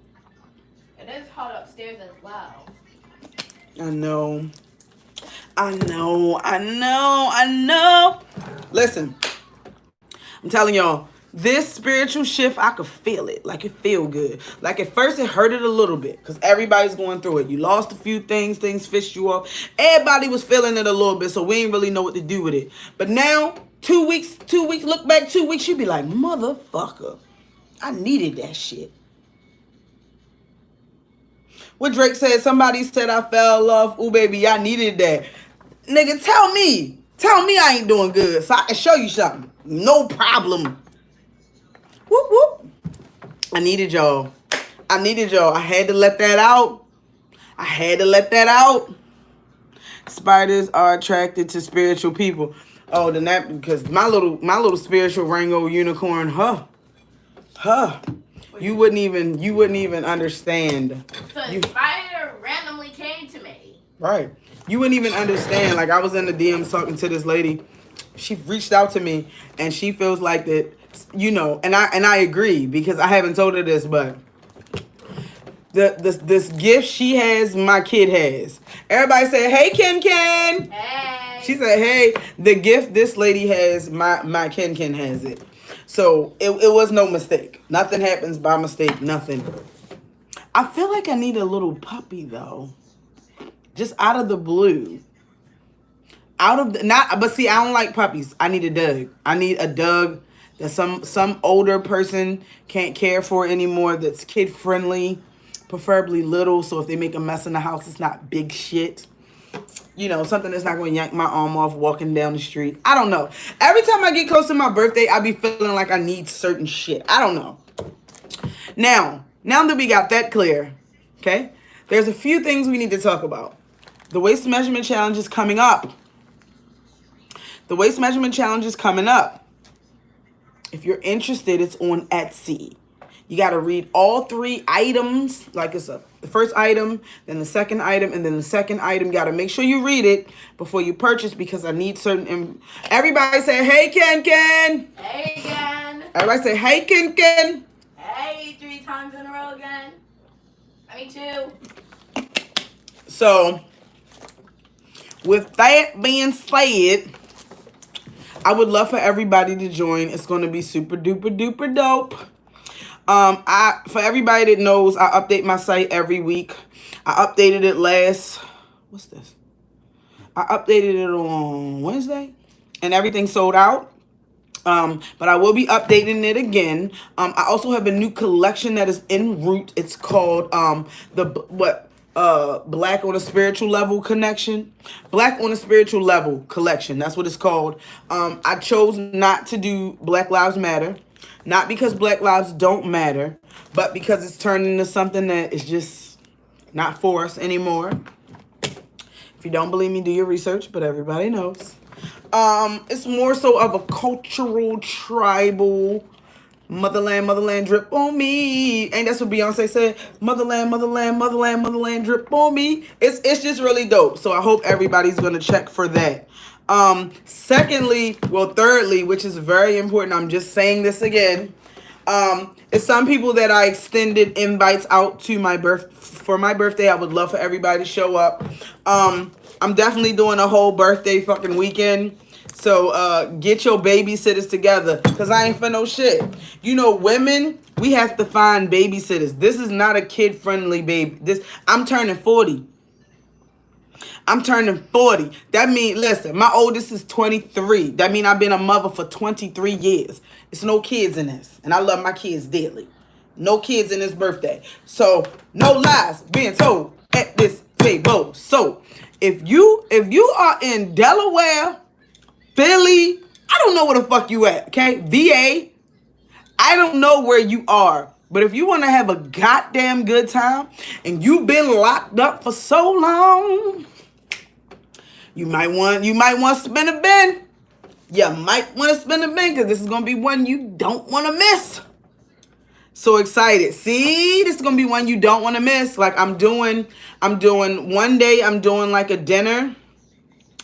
It is hot upstairs as well. I know. Listen, I'm telling y'all, this spiritual shift, I could feel it. Like, it feel good. Like, at first, it hurted a little bit because everybody's going through it. You lost a few things fished you off. Everybody was feeling it a little bit, so we didn't really know what to do with it. But now, 2 weeks, look back 2 weeks, you'd be like, motherfucker, I needed that shit. What Drake said, somebody said I fell in love. Ooh, baby, I needed that. Nigga, tell me. Tell me I ain't doing good so I can show you something. No problem. Whoop, whoop. I needed y'all. I needed y'all. I had to let that out. I had to let that out. Spiders are attracted to spiritual people. Oh, then that, because my little spiritual Rango unicorn, you wouldn't even understand. The spider randomly came to me. Right. You wouldn't even understand. Like, I was in the DMs talking to this lady. She reached out to me and she feels like that, you know, and I agree, because I haven't told her this, but this gift she has, my kid has. Everybody say, hey, Ken Ken. Hey. She said, hey, the gift this lady has, my Ken Ken has it. So it was no mistake. Nothing happens by mistake. Nothing. I feel like I need a little puppy though. Just out of the blue. But see, I don't like puppies. I need a dog. I need a dog that some older person can't care for anymore, that's kid friendly, preferably little, so if they make a mess in the house, it's not big shit. You know, something that's not going to yank my arm off walking down the street. I don't know. Every time I get close to my birthday, I be feeling like I need certain shit. I don't know. Now that we got that clear, okay, there's a few things we need to talk about. The waist measurement challenge is coming up. The waist measurement challenge is coming up. If you're interested, it's on Etsy. You got to read all 3 items. Like, it's the first item, then the second item, and then the second item. You got to make sure you read it before you purchase, because I need certain... Everybody say, hey, Ken Ken. Hey, again. Everybody say, hey, Ken Ken. Hey, 3 times in a row again. I mean 2. So, with that being said, I would love for everybody to join. It's going to be super duper duper dope. For everybody that knows, I update my site every week. I updated it what's this? I updated it on Wednesday, and everything sold out. But I will be updating it again. I also have a new collection that is en route. It's called Black on a Spiritual Level Connection. Black on a Spiritual Level Collection. That's what it's called. I chose not to do Black Lives Matter. Not because Black lives don't matter, but because it's turned into something that is just not for us anymore. If you don't believe me, do your research, but everybody knows. It's more so of a cultural, tribal, motherland drip on me. Ain't that's what Beyonce said? Motherland drip on me. It's just really dope. So I hope everybody's gonna check for that. Thirdly, which is very important, I'm just saying this again. It's some people that I extended invites out to for my birthday. I would love for everybody to show up. I'm definitely doing a whole birthday fucking weekend. So get your babysitters together, because I ain't for no shit. You know, women, we have to find babysitters. This is not a kid-friendly baby. I'm turning 40. That means, listen, my oldest is 23. That means I've been a mother for 23 years. It's no kids in this. And I love my kids dearly. No kids in this birthday. So, no lies being told at this table. So, if you are in Delaware, Philly, I don't know where the fuck you at, okay? VA, I don't know where you are. But if you want to have a goddamn good time and you've been locked up for so long, you might want to spin a bin. You might want to spin a bin, because this is going to be one you don't want to miss. So excited. See, this is going to be one you don't want to miss. Like, I'm doing one day, I'm doing like a dinner.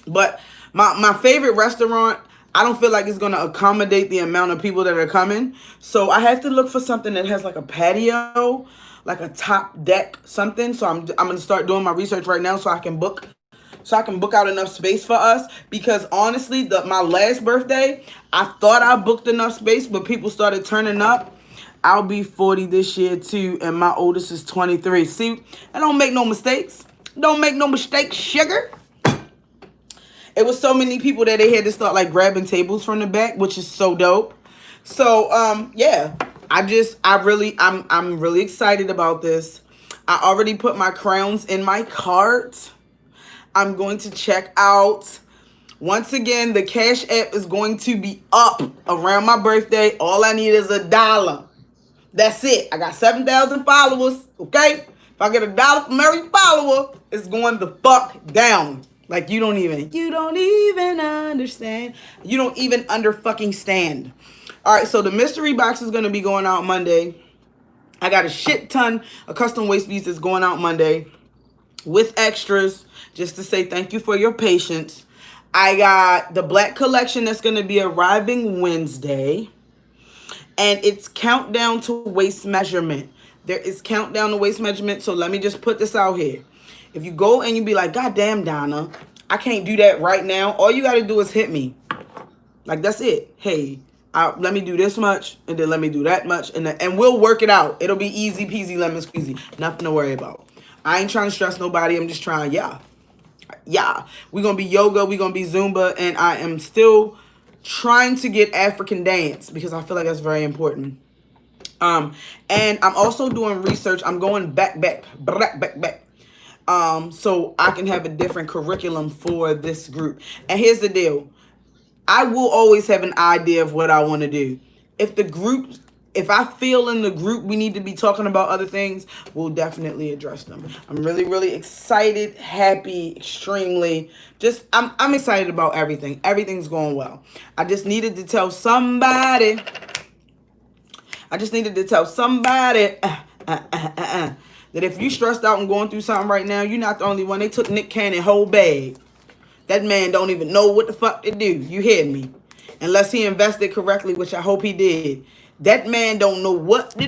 But my favorite restaurant, I don't feel like it's going to accommodate the amount of people that are coming. So I have to look for something that has like a patio, like a top deck, something. So I'm going to start doing my research right now so I can book out enough space for us. Because honestly, my last birthday, I thought I booked enough space, but people started turning up. I'll be 40 this year too, and my oldest is 23. See, I don't make no mistakes. Don't make no mistakes, sugar. It was so many people that they had to start like grabbing tables from the back, which is so dope. So yeah, I'm really excited about this. I already put my crowns in my cart. I'm going to check out. Once again, the Cash App is going to be up around my birthday. All I need is $1. That's it. I got 7,000 followers, okay? If I get $1 from every follower, it's going the fuck down. Like, you don't even understand. You don't even fucking stand. All right, so the mystery box is going to be going out Monday. I got a shit ton of custom waist beads that's going out Monday with extras, just to say thank you for your patience. I got the black collection that's going to be arriving Wednesday. And it's countdown to waist measurement. There is countdown to waist measurement. So let me just put this out here. If you go and you be like, God damn, Donna, I can't do that right now. All you got to do is hit me. Like, that's it. Hey, let me do this much, and then let me do that much. And we'll work it out. It'll be easy peasy, lemon squeezy. Nothing to worry about. I ain't trying to stress nobody. I'm just trying, yeah. We're going to be yoga. We're going to be Zumba. And I am still trying to get African dance because I feel like that's very important. And I'm also doing research. I'm going back. So I can have a different curriculum for this group. And here's the deal. I will always have an idea of what I want to do. If I feel in the group we need to be talking about other things, we'll definitely address them. I'm really, really excited, happy, extremely. I'm excited about everything. Everything's going well. I just needed to tell somebody. That if you stressed out and going through something right now, you're not the only one. They took Nick Cannon whole bag. That man don't even know what the fuck to do. You hear me? Unless he invested correctly, which I hope he did. That man don't know what to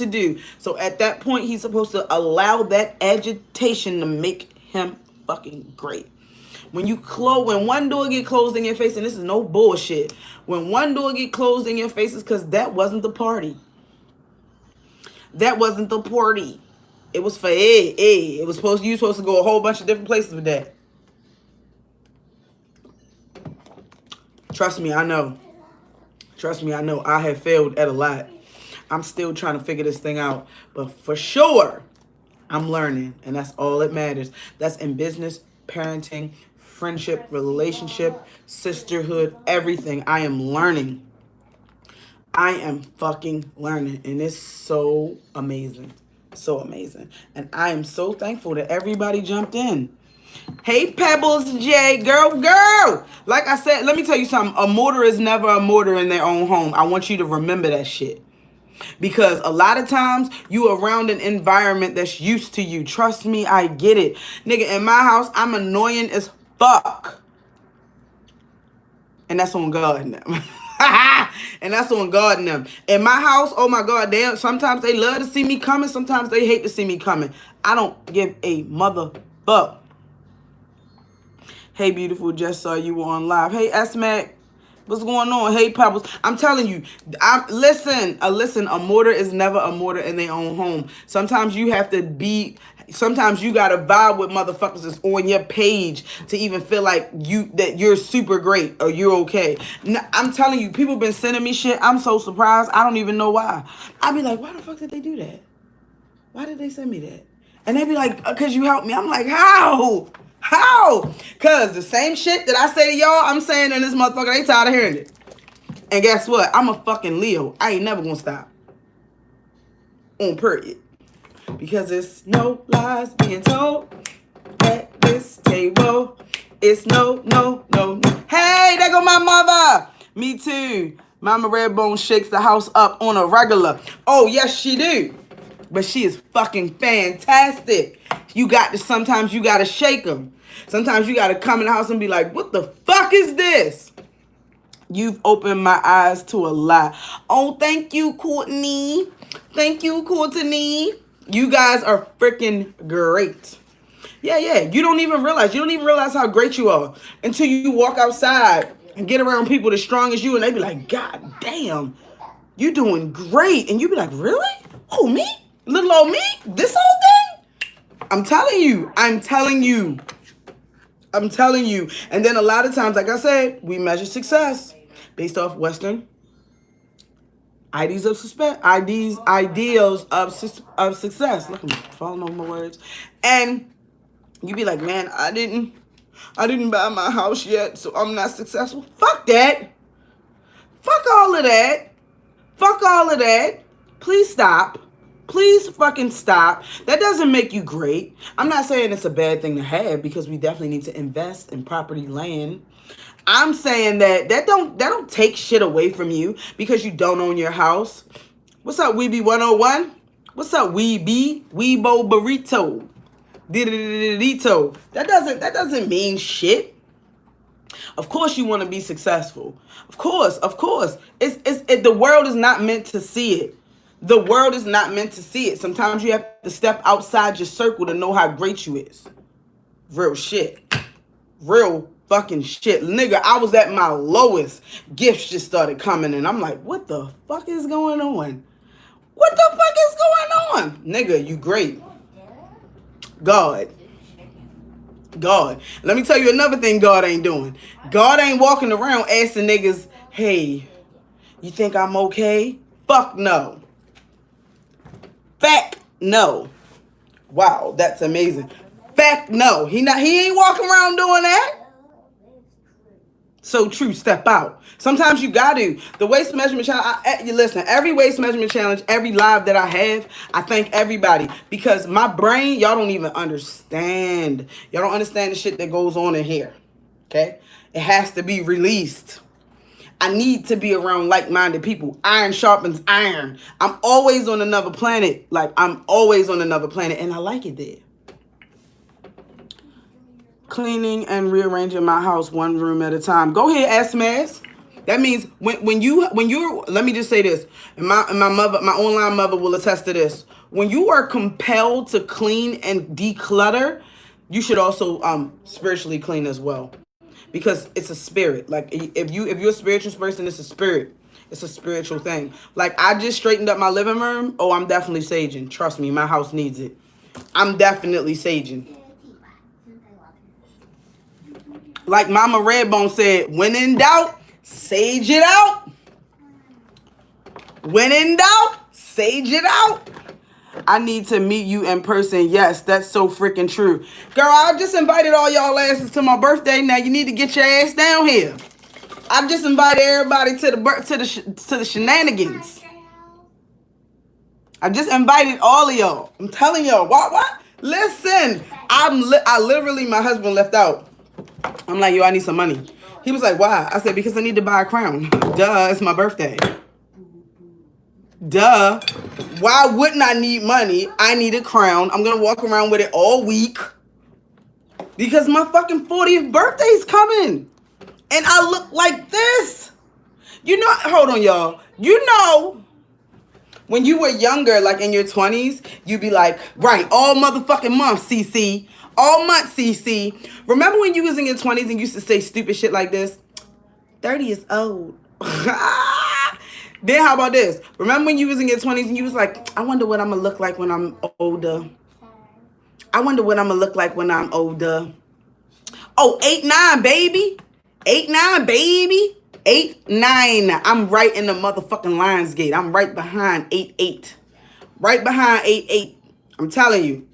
do. So at that point, he's supposed to allow that agitation to make him fucking great. When one door get closed in your face, and this is no bullshit. When one door get closed in your face, it's because that wasn't the party. It was for you supposed to go a whole bunch of different places with that. Trust me, I know. I have failed at a lot. I'm still trying to figure this thing out. But for sure, I'm learning. And that's all that matters. That's in business, parenting, friendship, relationship, sisterhood, everything. I am learning. I am fucking learning. And it's so amazing. So amazing. And I am so thankful that everybody jumped in. Hey, Pebbles J, girl. Like I said, let me tell you something. A mortar is never a mortar in their own home. I want you to remember that shit. Because a lot of times you around an environment that's used to you. Trust me, I get it. Nigga, in my house, I'm annoying as fuck. And that's on God and them. And that's on God and them. In my house, oh my God, sometimes they love to see me coming. Sometimes they hate to see me coming. I don't give a motherfuck. Hey, beautiful, just saw you on live. Hey, S-Mac, what's going on? Hey, Pebbles. I'm telling you, listen, a mortar is never a mortar in their own home. Sometimes you got to vibe with motherfuckers that's on your page to even feel like you're super great or you're okay. I'm telling you, people been sending me shit. I'm so surprised. I don't even know why. I be like, why the fuck did they do that? Why did they send me that? And they be like, because you helped me. I'm like, how? Because the same shit that I say to y'all, I'm saying in this motherfucker, they tired of hearing it. And guess what? I'm a fucking Leo. I ain't never gonna stop. On period. Because it's no lies being told at this table. It's no. Hey, there go my mother. Me too. Mama Redbone shakes the house up on a regular. Oh, yes, she do. But she is fucking fantastic. Sometimes you got to shake them. Sometimes you got to come in the house and be like, what the fuck is this? You've opened my eyes to a lot. Oh, thank you, Courtney. You guys are freaking great. Yeah. You don't even realize how great you are until you walk outside and get around people that's strong as you and they be like, God damn, you doing great. And you be like, really? Who, me? Little old me? This whole thing? I'm telling you. And then a lot of times, like I said, we measure success based off Western ideals of success. Look, I'm falling over my words. And you be like, man, I didn't buy my house yet, so I'm not successful. Fuck that. Fuck all of that. Fuck all of that. Please stop. Please fucking stop. That doesn't make you great. I'm not saying it's a bad thing to have, because we definitely need to invest in property, land. I'm saying that don't take shit away from you because you don't own your house. What's up, Weeby 101? What's up, Weebo Burrito? Didito. That doesn't mean shit. Of course you want to be successful. Of course. The world is not meant to see it. The world is not meant to see it. Sometimes you have to step outside your circle to know how great you is. Real shit. Real fucking shit. Nigga, I was at my lowest. Gifts just started coming and I'm like, what the fuck is going on? What the fuck is going on? Nigga, you great. God. Let me tell you another thing God ain't doing. God ain't walking around asking niggas, hey, you think I'm okay? Fuck no. Fact no. Wow, that's amazing. Fact no. He ain't walking around doing that. So true, step out. Sometimes you got to. The waist measurement challenge, you listen, every waist measurement challenge, every live that I have, I thank everybody. Because my brain, y'all don't even understand. Y'all don't understand the shit that goes on in here. Okay? It has to be released. I need to be around like-minded people. Iron sharpens iron. I'm always on another planet. And I like it there. Cleaning and rearranging my house one room at a time. Go ahead, Asmaz. That means when you're let me just say this, and my online mother will attest to this. When you are compelled to clean and declutter, you should also spiritually clean as well. Because it's a spirit. Like if you're a spiritual person, it's a spirit. It's a spiritual thing. Like I just straightened up my living room. Oh, I'm definitely saging. Trust me, my house needs it. I'm definitely saging. Like Mama Redbone said, when in doubt, sage it out. When in doubt, sage it out. I need to meet you in person. Yes, that's so freaking true. Girl, I just invited all y'all asses to my birthday. Now you need to get your ass down here. I just invited everybody to the shenanigans. I just invited all of y'all. I'm telling y'all. What? Listen, I literally, my husband left out. I'm like, yo, I need some money. He was like, why? I said, because I need to buy a crown. Duh, it's my birthday. Duh. Why wouldn't I need money? I need a crown. I'm going to walk around with it all week. Because my fucking 40th birthday's coming. And I look like this. You know, hold on, y'all. You know, when you were younger, like in your 20s, you'd be like, right, all motherfucking month, CC. All month, CC. Remember when you was in your 20s and you used to say stupid shit like this? 30 is old. Then how about this? Remember when you was in your 20s and you was like, I wonder what I'm going to look like when I'm older. I wonder what I'm going to look like when I'm older. Oh, 8'9", baby. 8'9", baby. 8'9". I'm right in the motherfucking Lionsgate. I'm right behind 8'8". Right behind 8'8". I'm telling you.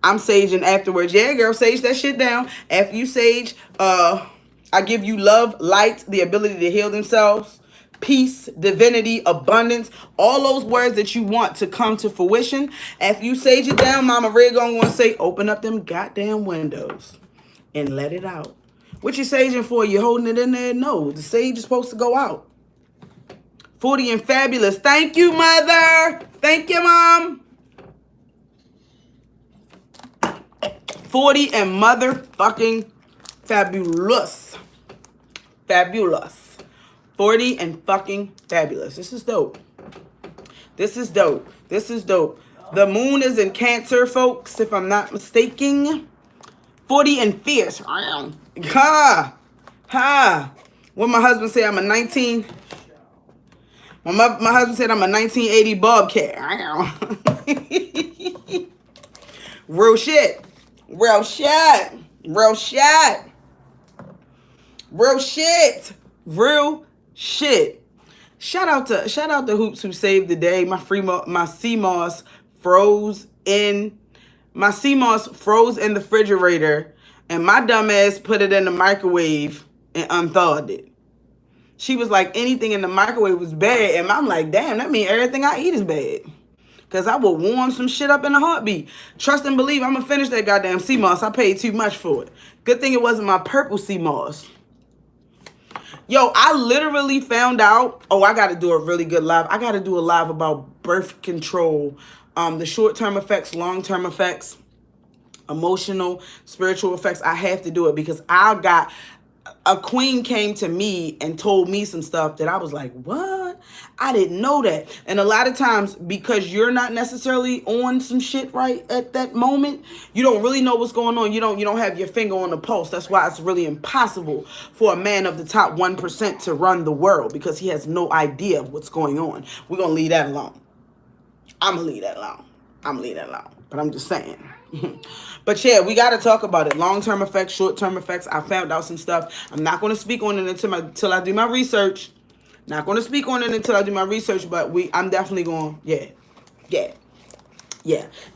I'm saging afterwards. Yeah, girl, sage that shit down. After you sage, I give you love, light, the ability to heal themselves, peace, divinity, abundance, all those words that you want to come to fruition. After you sage it down, Mama Red gonna say, open up them goddamn windows and let it out. What you saging for? You holding it in there? No, the sage is supposed to go out. 40 and fabulous. Thank you, mother. Thank you, mom. 40 and motherfucking fabulous. Fabulous. 40 and fucking fabulous. This is dope. The moon is in Cancer, folks, if I'm not mistaken. 40 and fierce. Ha! What my husband say, I'm a 19. My husband said I'm a 1980 Bobcat. Real shit. Shout out to Hoops who saved the day. My sea moss froze in the refrigerator, and my dumb ass put it in the microwave and unthawed it. She was like, anything in the microwave was bad, and I'm like, damn, that means everything I eat is bad. Because I will warm some shit up in a heartbeat. Trust and believe I'm going to finish that goddamn sea moss. I paid too much for it. Good thing it wasn't my purple sea moss. Yo, I literally found out, I got to do a really good live. I got to do a live about birth control. The short-term effects, long-term effects, emotional, spiritual effects. I have to do it because a queen came to me and told me some stuff that I was like, what? I didn't know that. And a lot of times, because you're not necessarily on some shit right at that moment, you don't really know what's going on. You don't have your finger on the pulse. That's why it's really impossible for a man of the top 1% to run the world, because he has no idea of what's going on. We're going to leave that alone. I'm going to leave that alone. But I'm just saying. But yeah, we got to talk about it. Long-term effects, short-term effects. I found out some stuff. I'm not going to speak on it until I do my research. Not going to speak on it until I do my research, but I'm definitely going,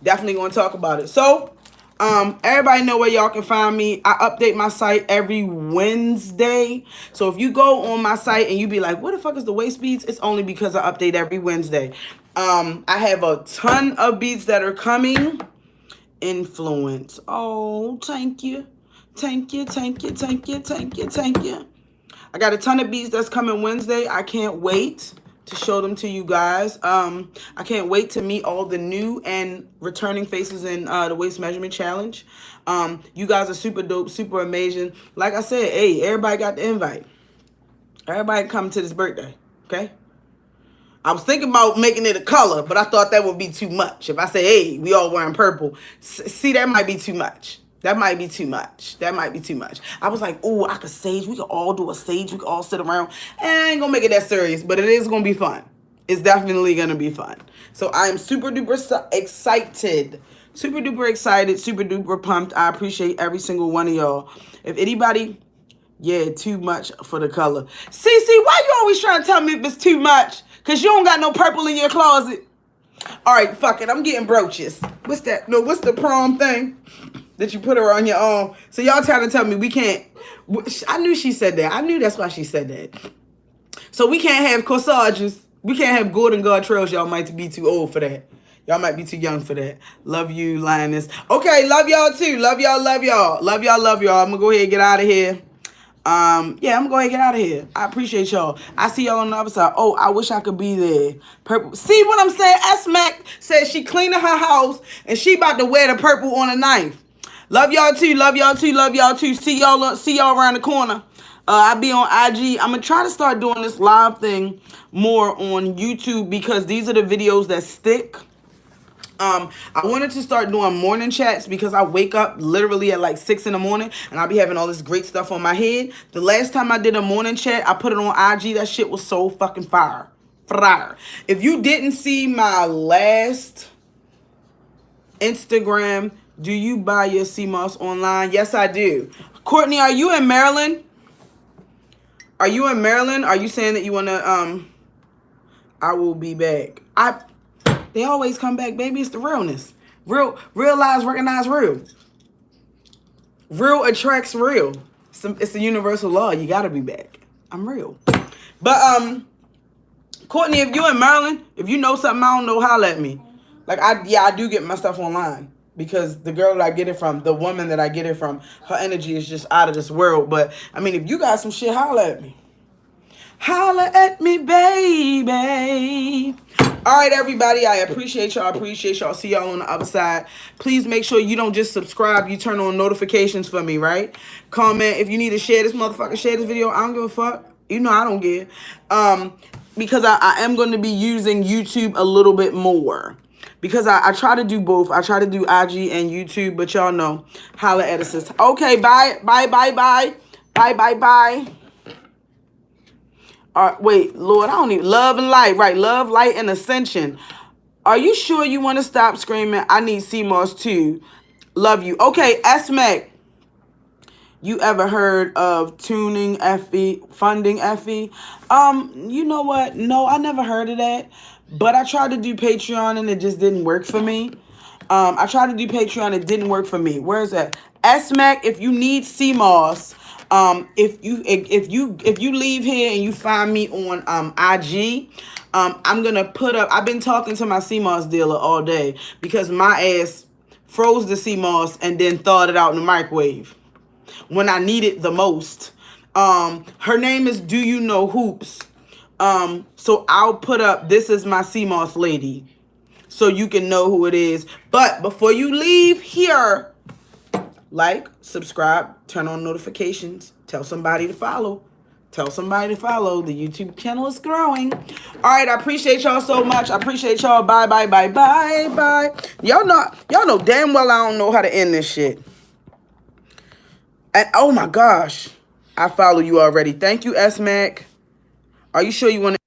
definitely going to talk about it. So, everybody know where y'all can find me. I update my site every Wednesday. So if you go on my site and you be like, what the fuck is the waist beads? It's only because I update every Wednesday. I have a ton of beads that are coming. Influence. Oh, thank you. I got a ton of beads that's coming Wednesday. I can't wait to show them to you guys. I can't wait to meet all the new and returning faces in the Waist Measurement Challenge. You guys are super dope, super amazing. Like I said, hey, everybody got the invite. Everybody come to this birthday, okay? I was thinking about making it a color, but I thought that would be too much. If I say, hey, we all wearing purple, see, that might be too much. That might be too much. I was like, oh, I could sage. We could all do a sage. We could all sit around. I ain't gonna make it that serious, but it is gonna be fun. It's definitely gonna be fun. So I am super duper excited. Super duper excited. Super duper pumped. I appreciate every single one of y'all. If anybody, too much for the color. Cece, why you always trying to tell me if it's too much? Because you don't got no purple in your closet. All right, fuck it. I'm getting brooches. What's that? No, what's the prom thing that you put her on your arm? So y'all trying to tell me we can't. I knew she said that. I knew that's why she said that. So we can't have corsages. We can't have Gordon Gartrells. Y'all might be too old for that. Y'all might be too young for that. Love you, Lioness. Okay, love y'all too. Love y'all. I'm going to go ahead and get out of here. I'm gonna go ahead and get out of here. I appreciate y'all. I see y'all on the other side. Oh, I wish I could be there. Purple. See what I'm saying? S-Mac said she cleaning her house and she about to wear the purple on a knife. Love y'all too. See y'all around the corner. I'll be on IG. I'm gonna try to start doing this live thing more on YouTube because these are the videos that stick. I wanted to start doing morning chats because I wake up literally at like 6 in the morning and I'll be having all this great stuff on my head. The last time I did a morning chat, I put it on IG. That shit was so fucking fire. If you didn't see my last Instagram, do you buy your CMOS online? Yes, I do. Courtney, are you in Maryland? Are you saying that you want to, I will be back. They always come back, baby. It's the realness. Real lives recognize real. Real attracts real. It's a universal law. You gotta be back. I'm real. But Courtney, if you in Maryland, if you know something I don't know, holla at me. Like I do get my stuff online because the girl that I get it from, the woman that I get it from, her energy is just out of this world. But I mean, if you got some shit, holla at me. Holla at me, baby. All right, everybody. I appreciate y'all. See y'all on the other side. Please make sure you don't just subscribe. You turn on notifications for me, right? Comment. If you need to share this motherfucker, share this video. I don't give a fuck. You know I don't give. Because I am going to be using YouTube a little bit more. Because I try to do both. I try to do IG and YouTube. But y'all know. Holla at us. Okay, bye. Bye. Wait, Lord, I don't even... Love and light, right? Love, light, and ascension. Are you sure you want to stop screaming? I need CMOS too. Love you. Okay, S-Mac. You ever heard of tuning FE, funding FE? You know what? No, I never heard of that. But I tried to do Patreon and it just didn't work for me. I tried to do Patreon, it didn't work for me. Where is that? SMAC, if you need CMOS, if you leave here and you find me on IG, I'm gonna put up. I've been talking to my CMOS dealer all day because my ass froze the CMOS and then thawed it out in the microwave when I need it the most. Her name is Do You Know Hoops. So I'll put up, this is my CMOS lady, so you can know who it is. But before you leave here, like, subscribe, turn on notifications, tell somebody to follow. Tell somebody to follow. The YouTube channel is growing. All right, I appreciate y'all so much. I appreciate y'all. Bye, bye, bye, bye, bye. Y'all know damn well I don't know how to end this shit. And oh my gosh, I follow you already. Thank you, SMAC. Are you sure you want to?